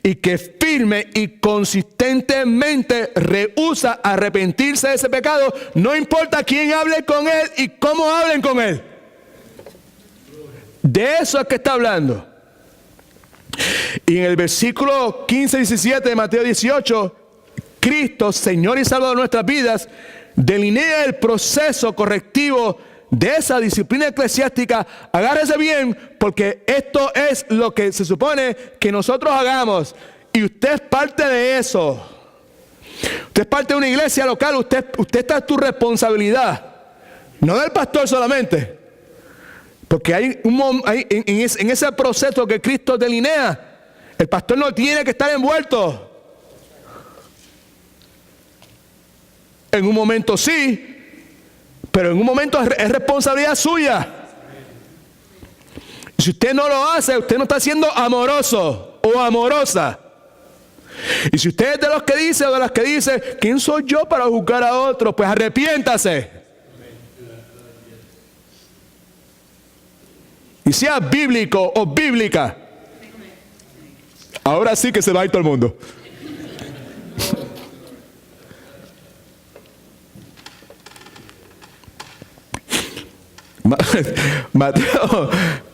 y que firme y consistentemente rehúsa arrepentirse de ese pecado, no importa quién hable con él y cómo hablen con él. De eso es que está hablando. Y en el versículo 15-17 de Mateo 18, Cristo, Señor y Salvador de nuestras vidas, delinea el proceso correctivo de esa disciplina eclesiástica. Agárrese bien, porque esto es lo que se supone que nosotros hagamos. Y usted es parte de eso. Usted es parte de una iglesia local. Usted está en tu responsabilidad. No del pastor solamente. Porque hay en ese proceso que Cristo delinea, el pastor no tiene que estar envuelto. En un momento sí, pero en un momento es responsabilidad suya. Y si usted no lo hace, usted no está siendo amoroso o amorosa. Y si usted es de los que dice o de las que dice, ¿quién soy yo para juzgar a otros? Pues arrepiéntase. Y sea bíblico o bíblica. Ahora sí que se va a ir todo el mundo.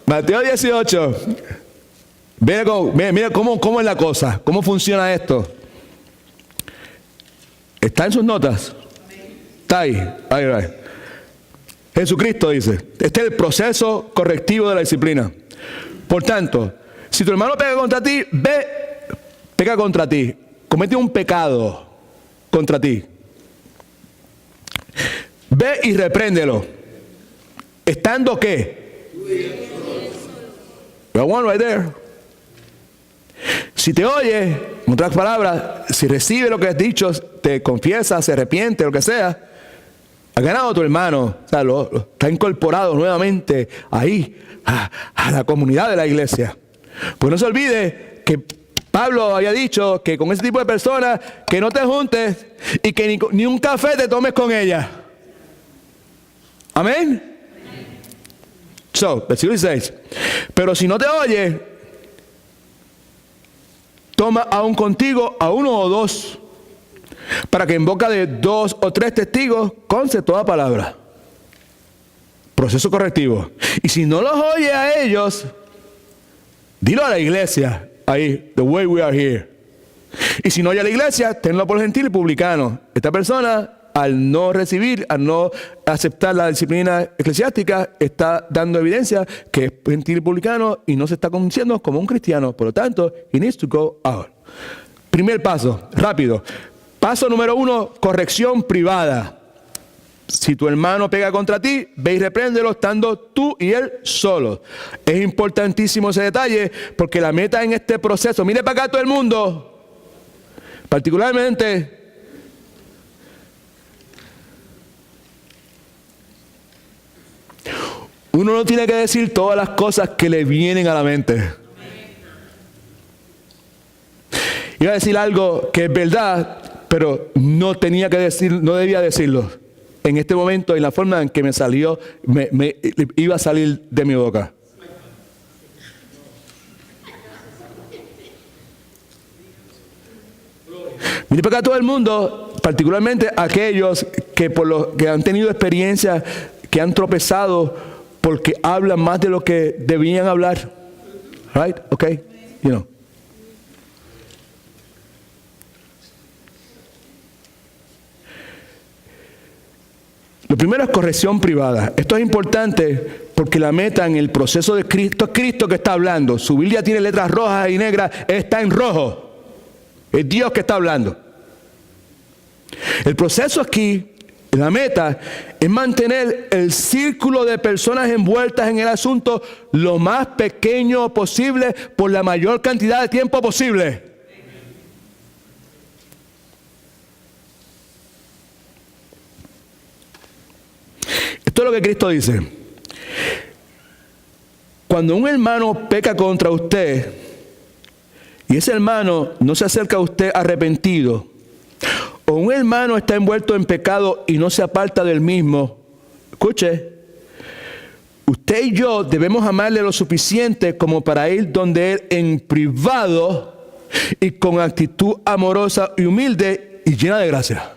Mateo 18. Mira cómo es la cosa, cómo funciona esto. ¿Está en sus notas? Está ahí. Ahí. Jesucristo dice, este es el proceso correctivo de la disciplina. Por tanto, si tu hermano pega contra ti, pega contra ti, comete un pecado. contra ti. Ve y repréndelo. ¿Estando qué? Got one right there. Si te oye, en otras palabras, si recibe lo que has dicho, te confiesa, se arrepiente, lo que sea, ha ganado a tu hermano, o sea, está incorporado nuevamente ahí a la comunidad de la iglesia. Pues no se olvide que Pablo había dicho que con ese tipo de personas que no te juntes y que ni un café te tomes con ella. Amén. So, versículo 16. Pero si no te oye, toma aún contigo a uno o dos, para que en boca de 2 o 3 testigos conste toda palabra. Proceso correctivo. Y si no los oye a ellos, dilo a la iglesia. Ahí, the way we are here. Y si no oye a la iglesia, tenlo por gentil y publicano. Esta persona, al no recibir, al no aceptar la disciplina eclesiástica, está dando evidencia que es gentil y publicano y no se está conduciendo como un cristiano. Por lo tanto, he needs to go out. Primer paso, rápido. Paso número 1, corrección privada. Si tu hermano pega contra ti, ve y repréndelo estando tú y él solos. Es importantísimo ese detalle porque la meta en este proceso, mire para acá todo el mundo, particularmente uno no tiene que decir todas las cosas que le vienen a la mente. Iba a decir algo que es verdad, pero no tenía que decir, no debía decirlo. En este momento, en la forma en que me salió, me iba a salir de mi boca. Mire para acá todo el mundo, particularmente aquellos que que han tenido experiencias, que han tropezado porque hablan más de lo que debían hablar. Right? Okay? You know. Lo primero es corrección privada. Esto es importante porque la meta en el proceso de Cristo es Cristo que está hablando. Su Biblia tiene letras rojas y negras, está en rojo. Es Dios que está hablando. El proceso aquí, la meta, es mantener el círculo de personas envueltas en el asunto lo más pequeño posible por la mayor cantidad de tiempo posible. Esto es lo que Cristo dice. Cuando un hermano peca contra usted y ese hermano no se acerca a usted arrepentido, o un hermano está envuelto en pecado y no se aparta del mismo, escuche, usted y yo debemos amarle lo suficiente como para ir donde él en privado y con actitud amorosa y humilde y llena de gracia.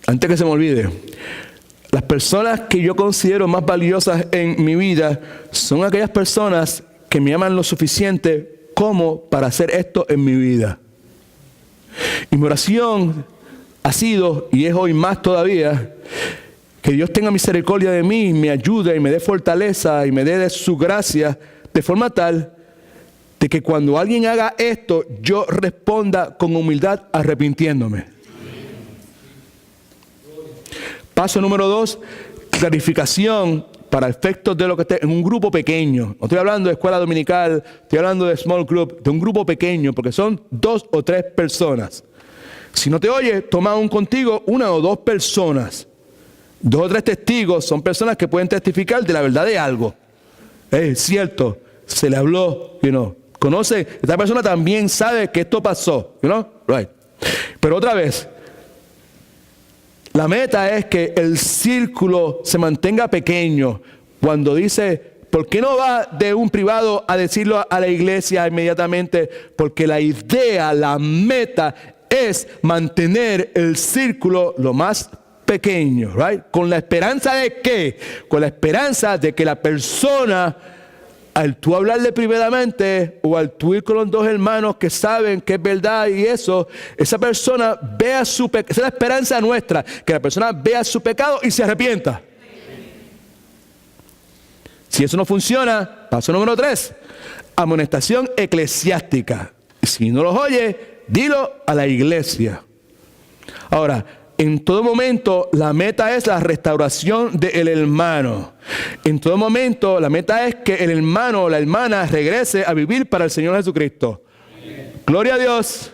Antes que se me olvide, las personas que yo considero más valiosas en mi vida son aquellas personas que me aman lo suficiente como para hacer esto en mi vida. Y mi oración ha sido, y es hoy más todavía, que Dios tenga misericordia de mí, me ayude y me dé fortaleza y me dé de su gracia, de forma tal de que cuando alguien haga esto, yo responda con humildad arrepintiéndome. Paso número 2, clarificación para efectos de lo que esté en un grupo pequeño. No estoy hablando de escuela dominical, estoy hablando de small group, de un grupo pequeño, porque son 2 o 3 personas. Si no te oye, toma aún contigo 1 o 2 personas. 2 o 3 testigos son personas que pueden testificar de la verdad de algo. Es cierto, se le habló, conoce, esta persona también sabe que esto pasó, right. Pero otra vez, la meta es que el círculo se mantenga pequeño. Cuando dice, ¿por qué no va de un privado a decirlo a la iglesia inmediatamente? Porque la idea, la meta es mantener el círculo lo más pequeño, right? ¿Con la esperanza de qué? Con la esperanza de que la persona, al tú hablarle privadamente o al tú ir con los 2 hermanos que saben que es verdad y eso, esa persona vea su pecado. Esa es la esperanza nuestra, que la persona vea su pecado y se arrepienta. Si eso no funciona, Paso número 3, amonestación eclesiástica. Si no los oye, dilo a la iglesia. Ahora, en todo momento la meta es la restauración del hermano. En todo momento la meta es que el hermano o la hermana regrese a vivir para el Señor Jesucristo. Gloria a Dios.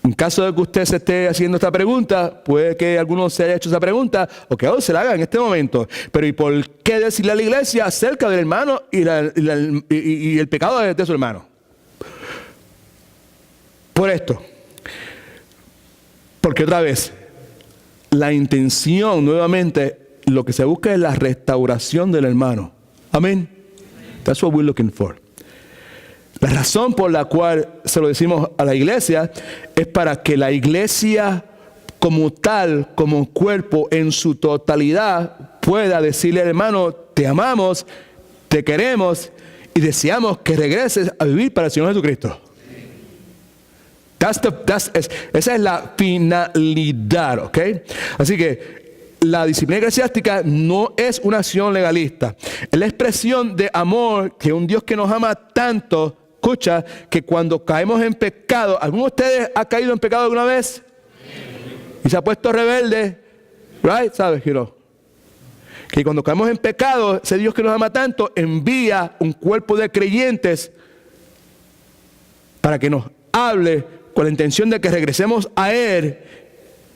En caso de que usted se esté haciendo esta pregunta, puede que alguno se haya hecho esa pregunta o que otro se la haga en este momento. Pero ¿y por qué decirle a la iglesia acerca del hermano y el pecado de su hermano? Por esto. Porque otra vez, la intención, nuevamente, lo que se busca es la restauración del hermano. Amén. That's what we're looking for. La razón por la cual se lo decimos a la iglesia es para que la iglesia como tal, como cuerpo en su totalidad, pueda decirle al hermano, te amamos, te queremos y deseamos que regreses a vivir para el Señor Jesucristo. Esa es la finalidad, ¿ok? Así que la disciplina eclesiástica no es una acción legalista. Es la expresión de amor que un Dios que nos ama tanto, escucha, que cuando caemos en pecado, ¿alguno de ustedes ha caído en pecado alguna vez? Y se ha puesto rebelde, right? ¿Sabes, Giro? Que cuando caemos en pecado, ese Dios que nos ama tanto envía un cuerpo de creyentes para que nos hable con la intención de que regresemos a Él.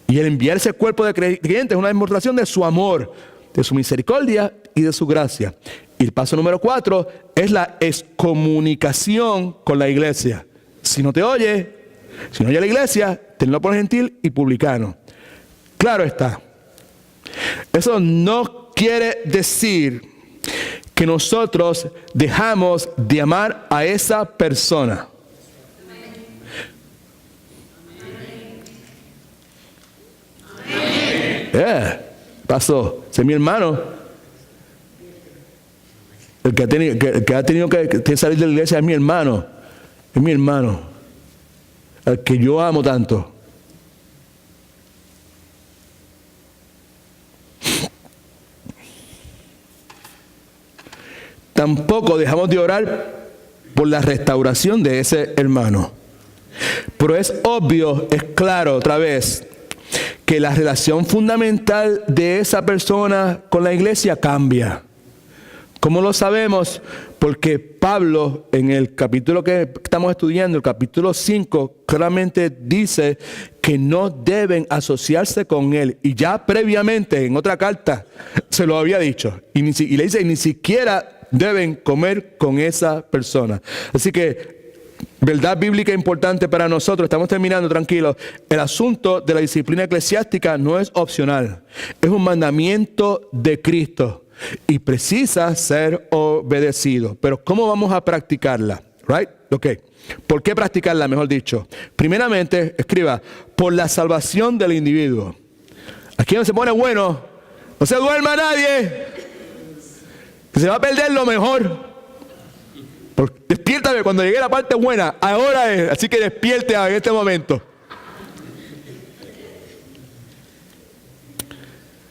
Y el enviar ese cuerpo de creyentes es una demostración de su amor, de su misericordia y de su gracia. Y el paso número 4 es la excomunicación con la iglesia. Si no te oye, si no oye a la iglesia, tenlo por gentil y publicano. Claro está. Eso no quiere decir que nosotros dejamos de amar a esa persona. Pasó. Ese es mi hermano. El que ha tenido que salir de la iglesia es mi hermano. Es mi hermano. Al que yo amo tanto. Tampoco dejamos de orar por la restauración de ese hermano. Pero es obvio, es claro otra vez, que la relación fundamental de esa persona con la iglesia cambia. ¿Cómo lo sabemos? Porque Pablo, en el capítulo que estamos estudiando, el capítulo 5, claramente dice que no deben asociarse con él. Y ya previamente, en otra carta, se lo había dicho. Y le dice, ni siquiera deben comer con esa persona. Así que, verdad bíblica importante para nosotros, estamos terminando, tranquilos. El asunto de la disciplina eclesiástica no es opcional, es un mandamiento de Cristo y precisa ser obedecido. Pero ¿cómo vamos a practicarla? Right? Ok. ¿Por qué practicarla, mejor dicho? Primeramente, escriba, por la salvación del individuo. Aquí no se pone bueno, no se duerma nadie, que se va a perder lo mejor. Despiértame cuando llegue la parte buena. Ahora es, así que despierte en este momento.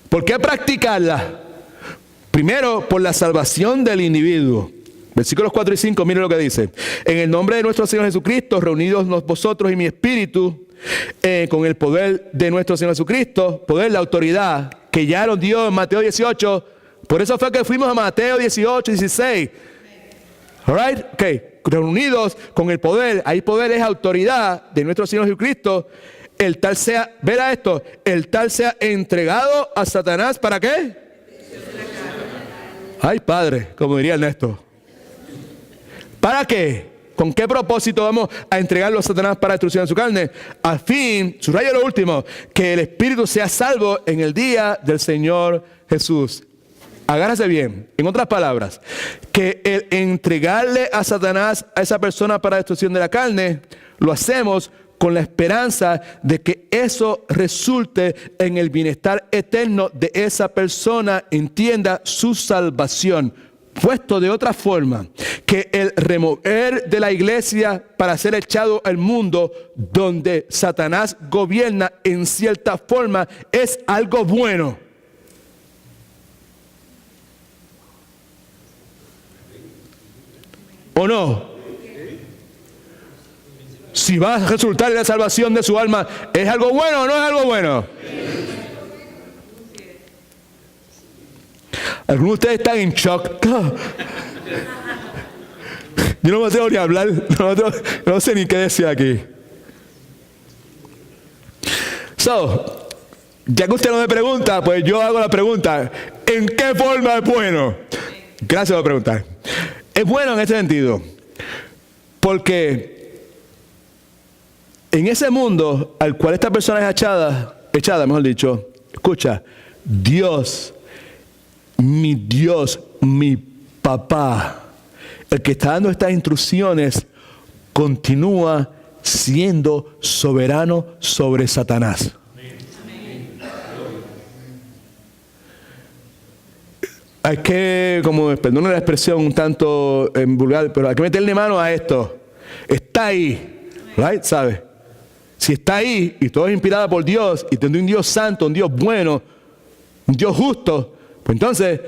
¿Por qué practicarla? Primero, por la salvación del individuo. Versículos 4 y 5, miren lo que dice. En el nombre de nuestro Señor Jesucristo, reunidos vosotros y mi espíritu, con el poder de nuestro Señor Jesucristo, poder, la autoridad que ya nos dio en Mateo 18. Por eso fue que fuimos a Mateo 18, 16. Alright, ok, reunidos con el poder, ahí poder es autoridad de nuestro Señor Jesucristo, el tal sea, verá esto, el tal sea entregado a Satanás, ¿para qué? Ay, Padre, como diría Ernesto. ¿Para qué? ¿Con qué propósito vamos a entregarlo a Satanás para destrucción de su carne? A fin, subrayo lo último, que el espíritu sea salvo en el día del Señor Jesús. Agárrese bien. En otras palabras, que el entregarle a Satanás a esa persona para destrucción de la carne, lo hacemos con la esperanza de que eso resulte en el bienestar eterno de esa persona, entienda su salvación. Puesto de otra forma, que el remover de la iglesia para ser echado al mundo donde Satanás gobierna en cierta forma es algo bueno. ¿O no? Si va a resultar en la salvación de su alma, ¿es algo bueno o no es algo bueno? Algunos de ustedes están en shock. Yo no me atrevo ni a hablar, no sé ni qué decir aquí. Ya que usted no me pregunta, pues yo hago la pregunta: ¿en qué forma es bueno? Gracias por preguntar. Es bueno en ese sentido, porque en ese mundo al cual esta persona es echada, mejor dicho, escucha, Dios, mi papá, el que está dando estas instrucciones, continúa siendo soberano sobre Satanás. Hay que, perdone la expresión un tanto vulgar, pero hay que meterle mano a esto. Está ahí, right? ¿Sabe? Si está ahí y todo es inspirado por Dios y tiene un Dios santo, un Dios bueno, un Dios justo, pues entonces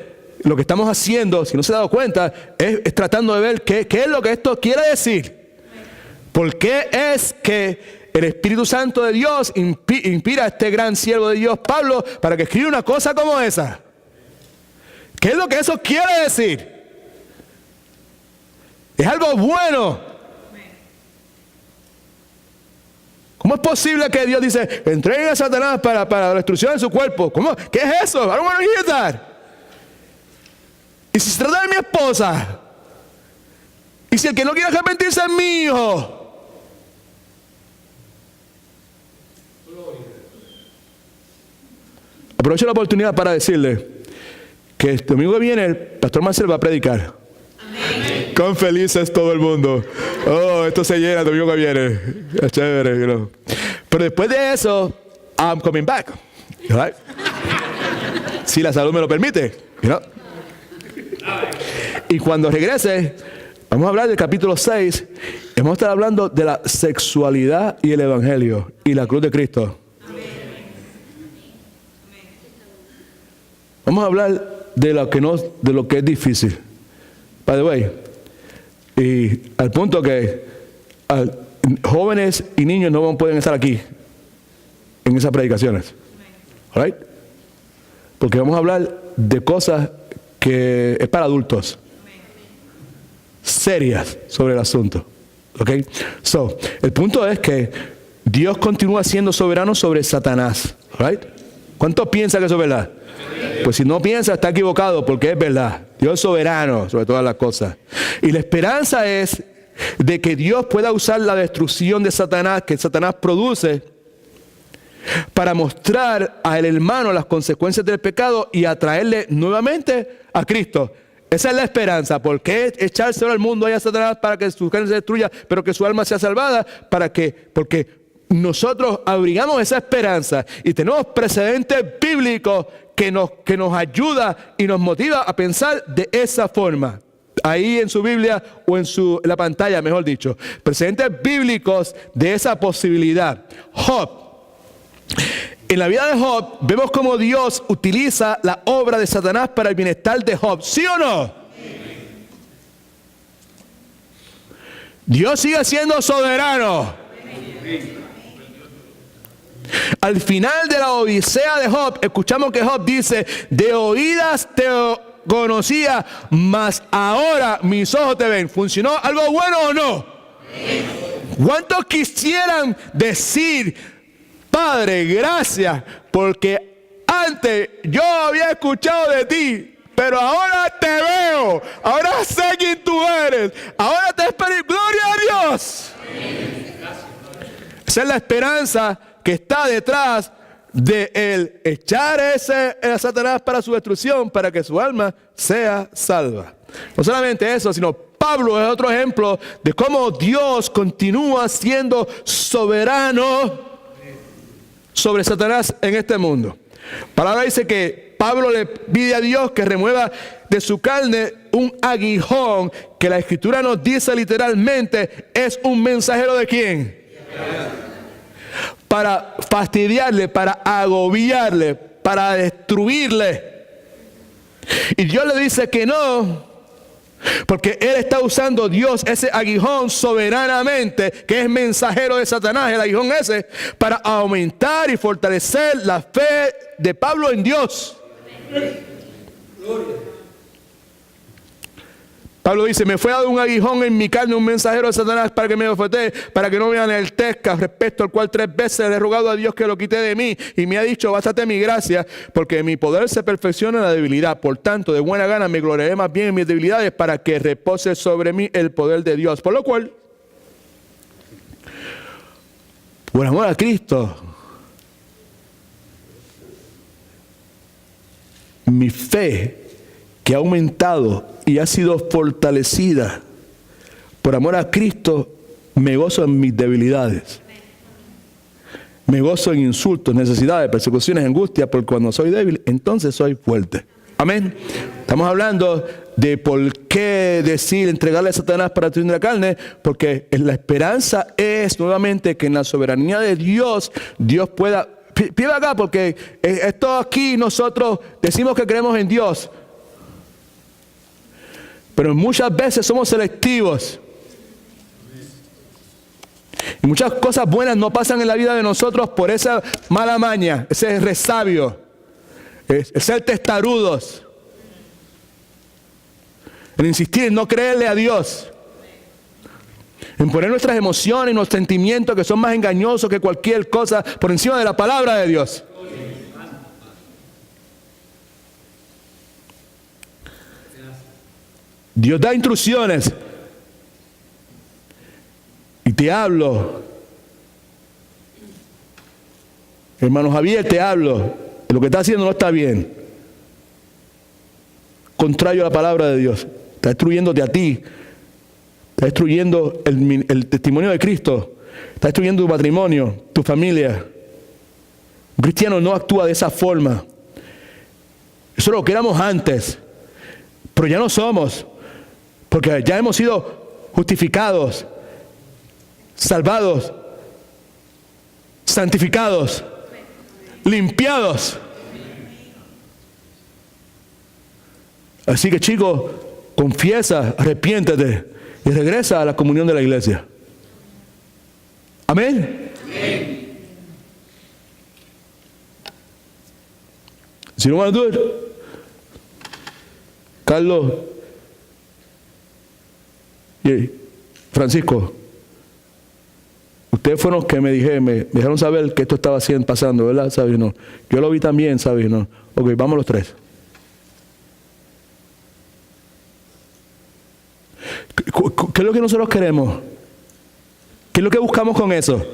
lo que estamos haciendo, si no se ha dado cuenta, es tratando de ver qué es lo que esto quiere decir. ¿Por qué es que el Espíritu Santo de Dios inspira a este gran siervo de Dios, Pablo, para que escriba una cosa como esa? ¿Qué es lo que eso quiere decir? Es algo bueno. ¿Cómo es posible que Dios dice, entreguen a Satanás para la destrucción de su cuerpo? ¿Cómo? ¿Qué es eso? I don't want to hear that. ¿Y si se trata de mi esposa? ¿Y si el que no quiere arrepentirse es mi hijo? Aprovecho la oportunidad para decirle que el domingo que viene el pastor Marcel va a predicar. Amén. Con felices todo el mundo. Oh, esto se llena el domingo que viene. Es chévere, you know. Pero después de eso, I'm coming back. Right? Si la salud me lo permite. You know? Y cuando regrese, vamos a hablar del capítulo 6. Vamos a estar hablando de la sexualidad y el evangelio y la cruz de Cristo. Vamos a hablar de lo que es difícil. By the way, y al punto que jóvenes y niños no pueden estar aquí en esas predicaciones. All right? Porque vamos a hablar de cosas que es para adultos. Serias sobre el asunto. ¿Ok? El punto es que Dios continúa siendo soberano sobre Satanás. All right? ¿Cuántos piensan que eso es verdad? Pues si no piensa, está equivocado, porque es verdad. Dios es soberano sobre todas las cosas. Y la esperanza es de que Dios pueda usar la destrucción de Satanás, que Satanás produce, para mostrar al hermano las consecuencias del pecado y atraerle nuevamente a Cristo. Esa es la esperanza. ¿Por qué echárselo al mundo a Satanás para que su carne se destruya, pero que su alma sea salvada? Porque nosotros abrigamos esa esperanza y tenemos precedentes bíblicos que nos ayuda y nos motiva a pensar de esa forma. Ahí en su Biblia o en la pantalla, mejor dicho. Precedentes bíblicos de esa posibilidad. Job. En la vida de Job vemos cómo Dios utiliza la obra de Satanás para el bienestar de Job. ¿Sí o no? Dios sigue siendo soberano. Al final de la odisea de Job, escuchamos que Job dice: de oídas te conocía, mas ahora mis ojos te ven. ¿Funcionó algo bueno o no? ¿Cuántos quisieran decir: Padre, gracias, porque antes yo había escuchado de ti, pero ahora te veo, ahora sé quién tú eres, ahora te espero? ¡Gloria a Dios! Esa es la esperanza que está detrás de él echar a Satanás para su destrucción, para que su alma sea salva. No solamente eso, sino Pablo es otro ejemplo de cómo Dios continúa siendo soberano sobre Satanás en este mundo. La palabra dice que Pablo le pide a Dios que remueva de su carne un aguijón, que la Escritura nos dice literalmente es un mensajero de ¿quién? Para fastidiarle, para agobiarle, para destruirle. Y Dios le dice que no, Porque Él está usando Dios ese aguijón soberanamente, que es mensajero de Satanás, el aguijón ese, para aumentar y fortalecer la fe de Pablo en Dios. Pablo dice, me fue dado un aguijón en mi carne, un mensajero de Satanás para que me ofrete, para que no vean el tesca, respecto al cual 3 veces le he rogado a Dios que lo quite de mí. Y me ha dicho, bástate mi gracia, porque mi poder se perfecciona en la debilidad. Por tanto, de buena gana me gloriaré más bien en mis debilidades, para que repose sobre mí el poder de Dios. Por lo cual, por amor a Cristo, mi fe, que ha aumentado y ha sido fortalecida por amor a Cristo, me gozo en mis debilidades. Me gozo en insultos, necesidades, persecuciones, angustias, porque cuando soy débil, entonces soy fuerte. Amén. Estamos hablando de por qué decir entregarle a Satanás para destruir la carne, porque la esperanza es nuevamente que en la soberanía de Dios, Dios pueda... Pide acá, porque esto aquí nosotros decimos que creemos en Dios, pero muchas veces somos selectivos. Y muchas cosas buenas no pasan en la vida de nosotros por esa mala maña, ese resabio, el ser testarudos, el insistir en no creerle a Dios, en poner nuestras emociones y nuestros sentimientos, que son más engañosos que cualquier cosa, por encima de la palabra de Dios. Dios da instrucciones y te hablo, hermano Javier, te hablo, lo que está haciendo no está bien, contrario a la palabra de Dios, está destruyéndote a ti, está destruyendo el testimonio de Cristo, está destruyendo tu matrimonio, tu familia. Un cristiano no actúa de esa forma. Eso es lo que éramos antes, pero ya no somos. Porque ya hemos sido justificados, salvados, santificados, limpiados. Así que chicos, confiesa, arrepiéntete y regresa a la comunión de la iglesia. Amén. Amén. Si no van a do it, Carlos y Francisco, ustedes fueron los que me dejaron saber que esto estaba pasando, ¿verdad? ¿Sabes? No. Yo lo vi también, ¿sabes? No. Ok, vamos los 3. ¿Qué es lo que nosotros queremos? ¿Qué es lo que buscamos con eso?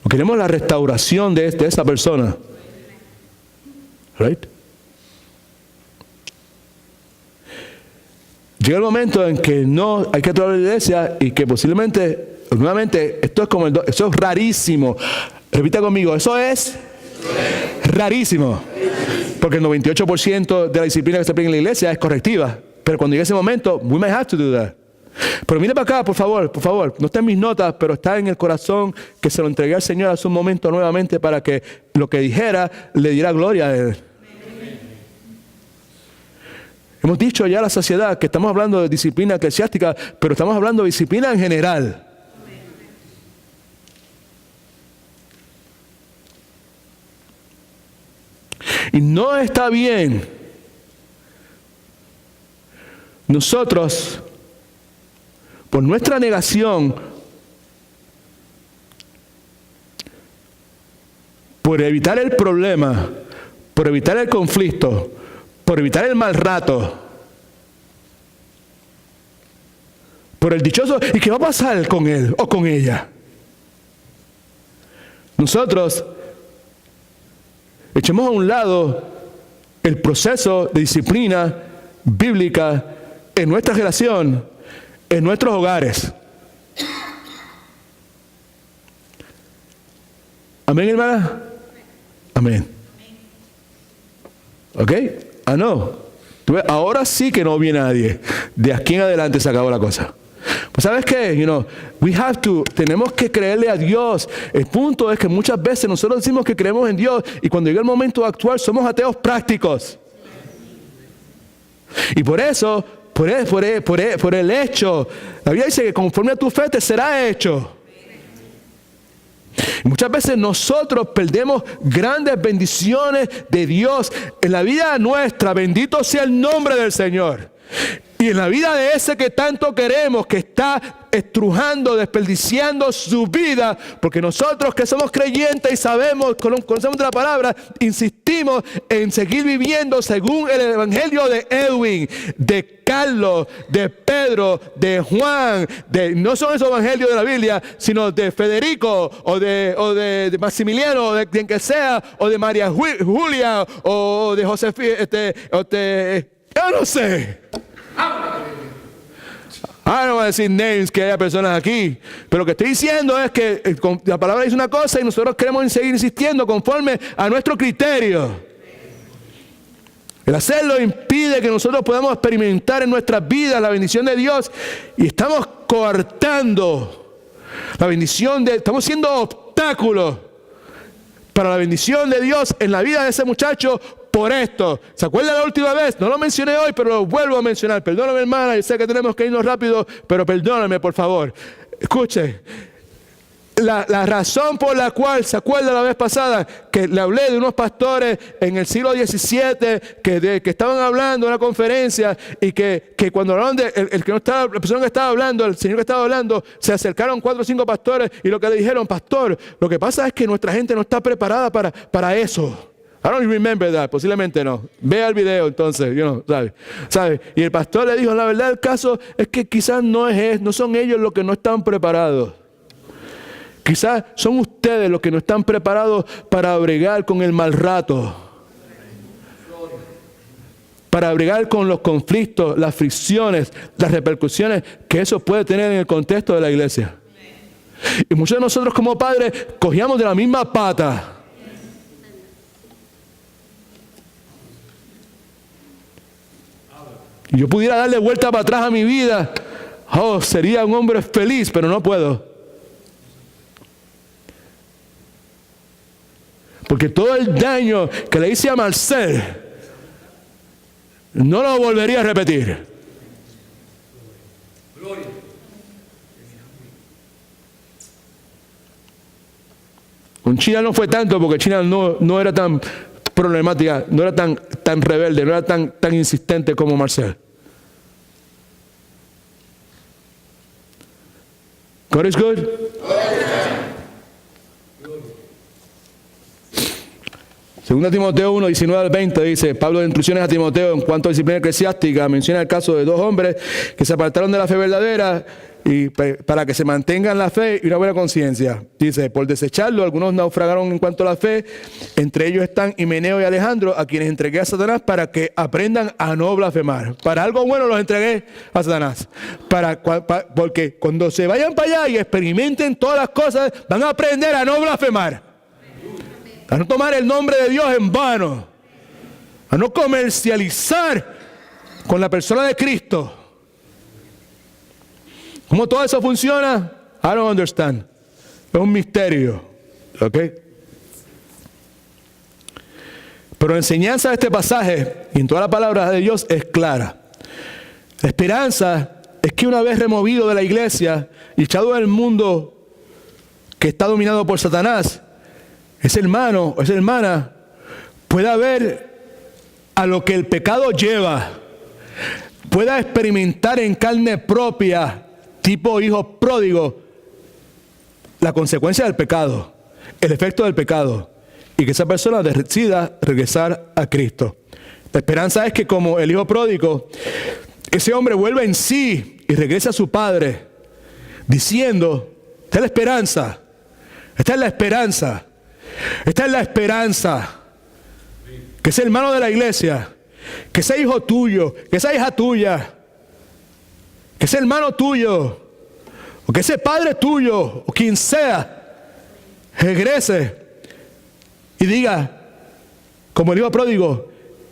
Queremos la restauración de esa persona. Right? Llega el momento en que no hay que entrar a la iglesia y que posiblemente, nuevamente, esto es rarísimo. Repita conmigo, eso es rarísimo. Porque el 98% de la disciplina que se aplica en la iglesia es correctiva. Pero cuando llegue ese momento, we might have to do that. Pero mire para acá, por favor. No está en mis notas, pero está en el corazón que se lo entregué al Señor hace un momento nuevamente para que lo que dijera le diera gloria a Él. Hemos dicho ya a la sociedad que estamos hablando de disciplina eclesiástica, pero estamos hablando de disciplina en general. Y no está bien nosotros, por nuestra negación, por evitar el problema, por evitar el conflicto, por evitar el mal rato, por el dichoso, ¿y qué va a pasar con él o con ella? Nosotros echemos a un lado el proceso de disciplina bíblica en nuestra relación, en nuestros hogares. Amén, hermana. Amén. ¿Ok? No. Ahora sí que no viene nadie. De aquí en adelante se acabó la cosa. Pues ¿sabes qué? Tenemos que creerle a Dios. El punto es que muchas veces nosotros decimos que creemos en Dios y cuando llega el momento de actuar somos ateos prácticos. Y por eso, por el hecho, la Biblia dice que conforme a tu fe te será hecho. Y muchas veces nosotros perdemos grandes bendiciones de Dios en la vida nuestra. Bendito sea el nombre del Señor. Y en la vida de ese que tanto queremos, que está estrujando, desperdiciando su vida, porque nosotros que somos creyentes y sabemos, conocemos de la palabra, insistimos en seguir viviendo según el evangelio de Edwin, de Carlos, de Pedro, de Juan, no son esos evangelios de la Biblia, sino de Federico, o de Maximiliano, o de quien que sea, o de María Julia, o de Josefina, yo no sé. No voy a decir names, que haya personas aquí, pero lo que estoy diciendo es que la palabra dice una cosa y nosotros queremos seguir insistiendo conforme a nuestro criterio. El hacerlo impide que nosotros podamos experimentar en nuestras vidas la bendición de Dios, y estamos coartando la bendición estamos siendo obstáculos para la bendición de Dios en la vida de ese muchacho. Por esto, ¿se acuerdan la última vez? No lo mencioné hoy, pero lo vuelvo a mencionar. Perdóname, hermana, yo sé que tenemos que irnos rápido, pero perdóname, por favor. Escuche, la razón por la cual, ¿se acuerda la vez pasada que le hablé de unos pastores en el siglo XVII que estaban hablando en una conferencia, y que cuando hablaban la persona que estaba hablando, el señor que estaba hablando, se acercaron 4 o 5 pastores y lo que le dijeron: pastor, lo que pasa es que nuestra gente no está preparada para eso. I don't remember that, posiblemente no. Vea el video entonces, ¿sabe? Y el pastor le dijo: la verdad del caso es que quizás no son ellos los que no están preparados. Quizás son ustedes los que no están preparados para bregar con el mal rato. Para bregar con los conflictos, las fricciones, las repercusiones que eso puede tener en el contexto de la iglesia. Y muchos de nosotros como padres cogíamos de la misma pata. Y yo pudiera darle vuelta para atrás a mi vida, sería un hombre feliz, pero no puedo. Porque todo el daño que le hice a Marcel, no lo volvería a repetir. Con China no fue tanto, porque China no era tan problemática, no era tan rebelde, no era tan insistente como Marcel. God is good. Segunda Timoteo 1, 19 al 20 dice: Pablo de instrucciones a Timoteo en cuanto a disciplina eclesiástica, menciona el caso de 2 hombres que se apartaron de la fe verdadera, y para que se mantengan la fe y una buena conciencia. Dice: por desecharlo, algunos naufragaron en cuanto a la fe. Entre ellos están Himeneo y Alejandro, a quienes entregué a Satanás para que aprendan a no blasfemar. Para algo bueno los entregué a Satanás. Porque cuando se vayan para allá y experimenten todas las cosas, van a aprender a no blasfemar. A no tomar el nombre de Dios en vano. A no comercializar con la persona de Cristo. ¿Cómo todo eso funciona? I don't understand. Es un misterio. ¿Ok? Pero la enseñanza de este pasaje y en toda la palabra de Dios es clara. La esperanza es que una vez removido de la iglesia y echado del mundo que está dominado por Satanás, ese hermano o esa hermana pueda ver a lo que el pecado lleva, pueda experimentar en carne propia, tipo hijo pródigo, la consecuencia del pecado, el efecto del pecado, y que esa persona decida regresar a Cristo. La esperanza es que, como el hijo pródigo, ese hombre vuelva en sí y regrese a su padre diciendo: esta es la esperanza, esta es la esperanza, esta es la esperanza. Que ese hermano de la iglesia, que ese hijo tuyo, que esa hija tuya, que ese hermano tuyo, o que ese padre tuyo, o quien sea, regrese y diga, como el hijo pródigo: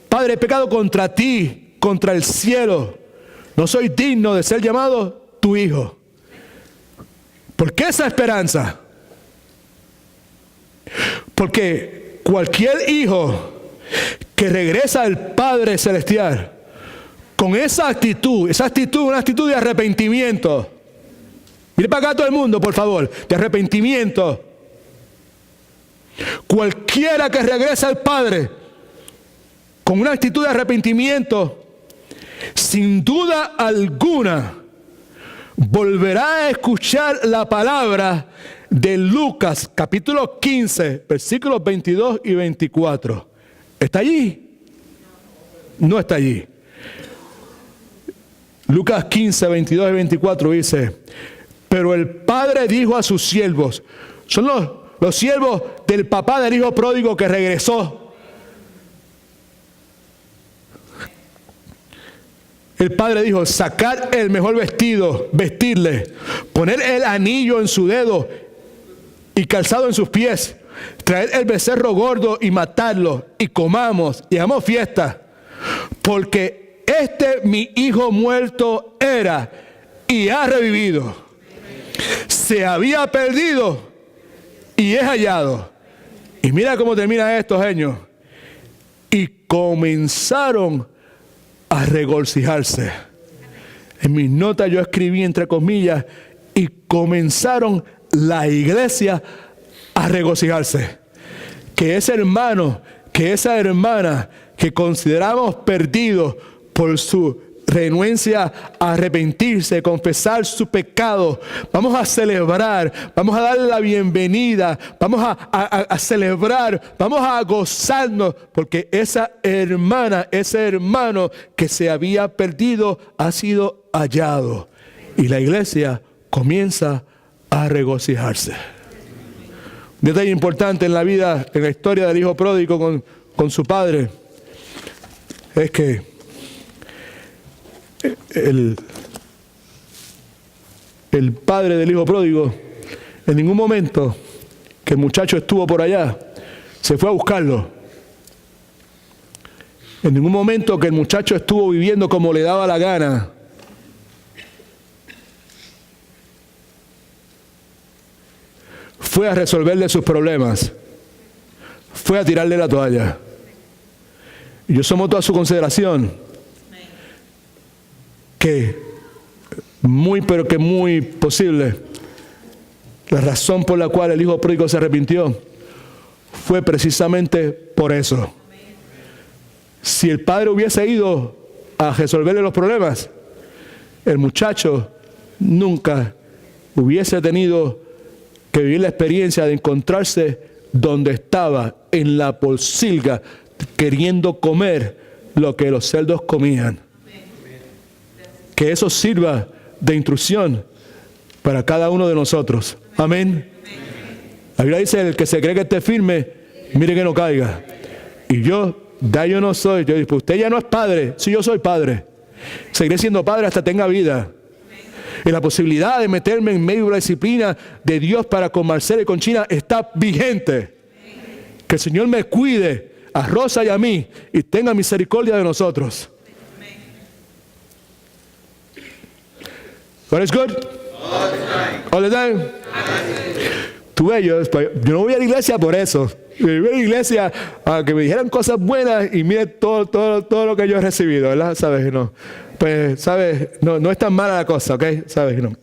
Padre, he pecado contra ti, contra el cielo, no soy digno de ser llamado tu hijo. ¿Por qué esa esperanza? Porque cualquier hijo que regresa al Padre Celestial con esa actitud es una actitud de arrepentimiento. Mire para acá todo el mundo, por favor, de arrepentimiento. Cualquiera que regrese al Padre con una actitud de arrepentimiento, sin duda alguna, volverá a escuchar la palabra de Lucas, capítulo 15, versículos 22 y 24. ¿Está allí? No está allí. Lucas 15, 22 y 24 dice: pero el padre dijo a sus siervos, son los siervos del papá del hijo pródigo que regresó. El padre dijo: sacad el mejor vestido, vestirle, poner el anillo en su dedo y calzado en sus pies, traed el becerro gordo y matadlo, y comamos y hagamos fiesta, porque mi hijo muerto era y ha revivido. Se había perdido y es hallado. Y mira cómo termina esto, genio. Y comenzaron a regocijarse. En mis notas yo escribí entre comillas: y comenzaron la iglesia a regocijarse. Que ese hermano, que esa hermana que consideramos perdidos por su renuencia a arrepentirse, confesar su pecado, vamos a celebrar, vamos a darle la bienvenida, vamos a celebrar, vamos a gozarnos, porque esa hermana, ese hermano que se había perdido ha sido hallado. Y la iglesia comienza a regocijarse. Un detalle importante en la vida, en la historia del hijo pródigo con su padre, es que el padre del hijo pródigo, en ningún momento que el muchacho estuvo por allá, se fue a buscarlo. En ningún momento que el muchacho estuvo viviendo como le daba la gana. Fue a resolverle sus problemas. Fue a tirarle la toalla. Y yo someto a su consideración que pero que muy posible la razón por la cual el hijo pródigo se arrepintió fue precisamente por eso. Si el padre hubiese ido a resolverle los problemas, el muchacho nunca hubiese tenido que vivir la experiencia de encontrarse donde estaba, en la pocilga, queriendo comer lo que los cerdos comían. Que eso sirva de instrucción para cada uno de nosotros. Amén. La Biblia dice: el que se cree que esté firme, mire que no caiga. Y yo no soy. Yo digo: usted ya no es padre. Sí, yo soy padre. Seguiré siendo padre hasta tenga vida. Y la posibilidad de meterme en medio de la disciplina de Dios para con Marcela y con China está vigente. Que el Señor me cuide a Rosa y a mí y tenga misericordia de nosotros. God is good? All the time. Tú ves, yo no voy a la iglesia por eso. Yo voy a la iglesia a que me dijeran cosas buenas y mire todo lo que yo he recibido, ¿verdad? ¿Sabes? No. Pues, ¿sabes? No es tan mala la cosa, ¿ok? ¿Sabes? No.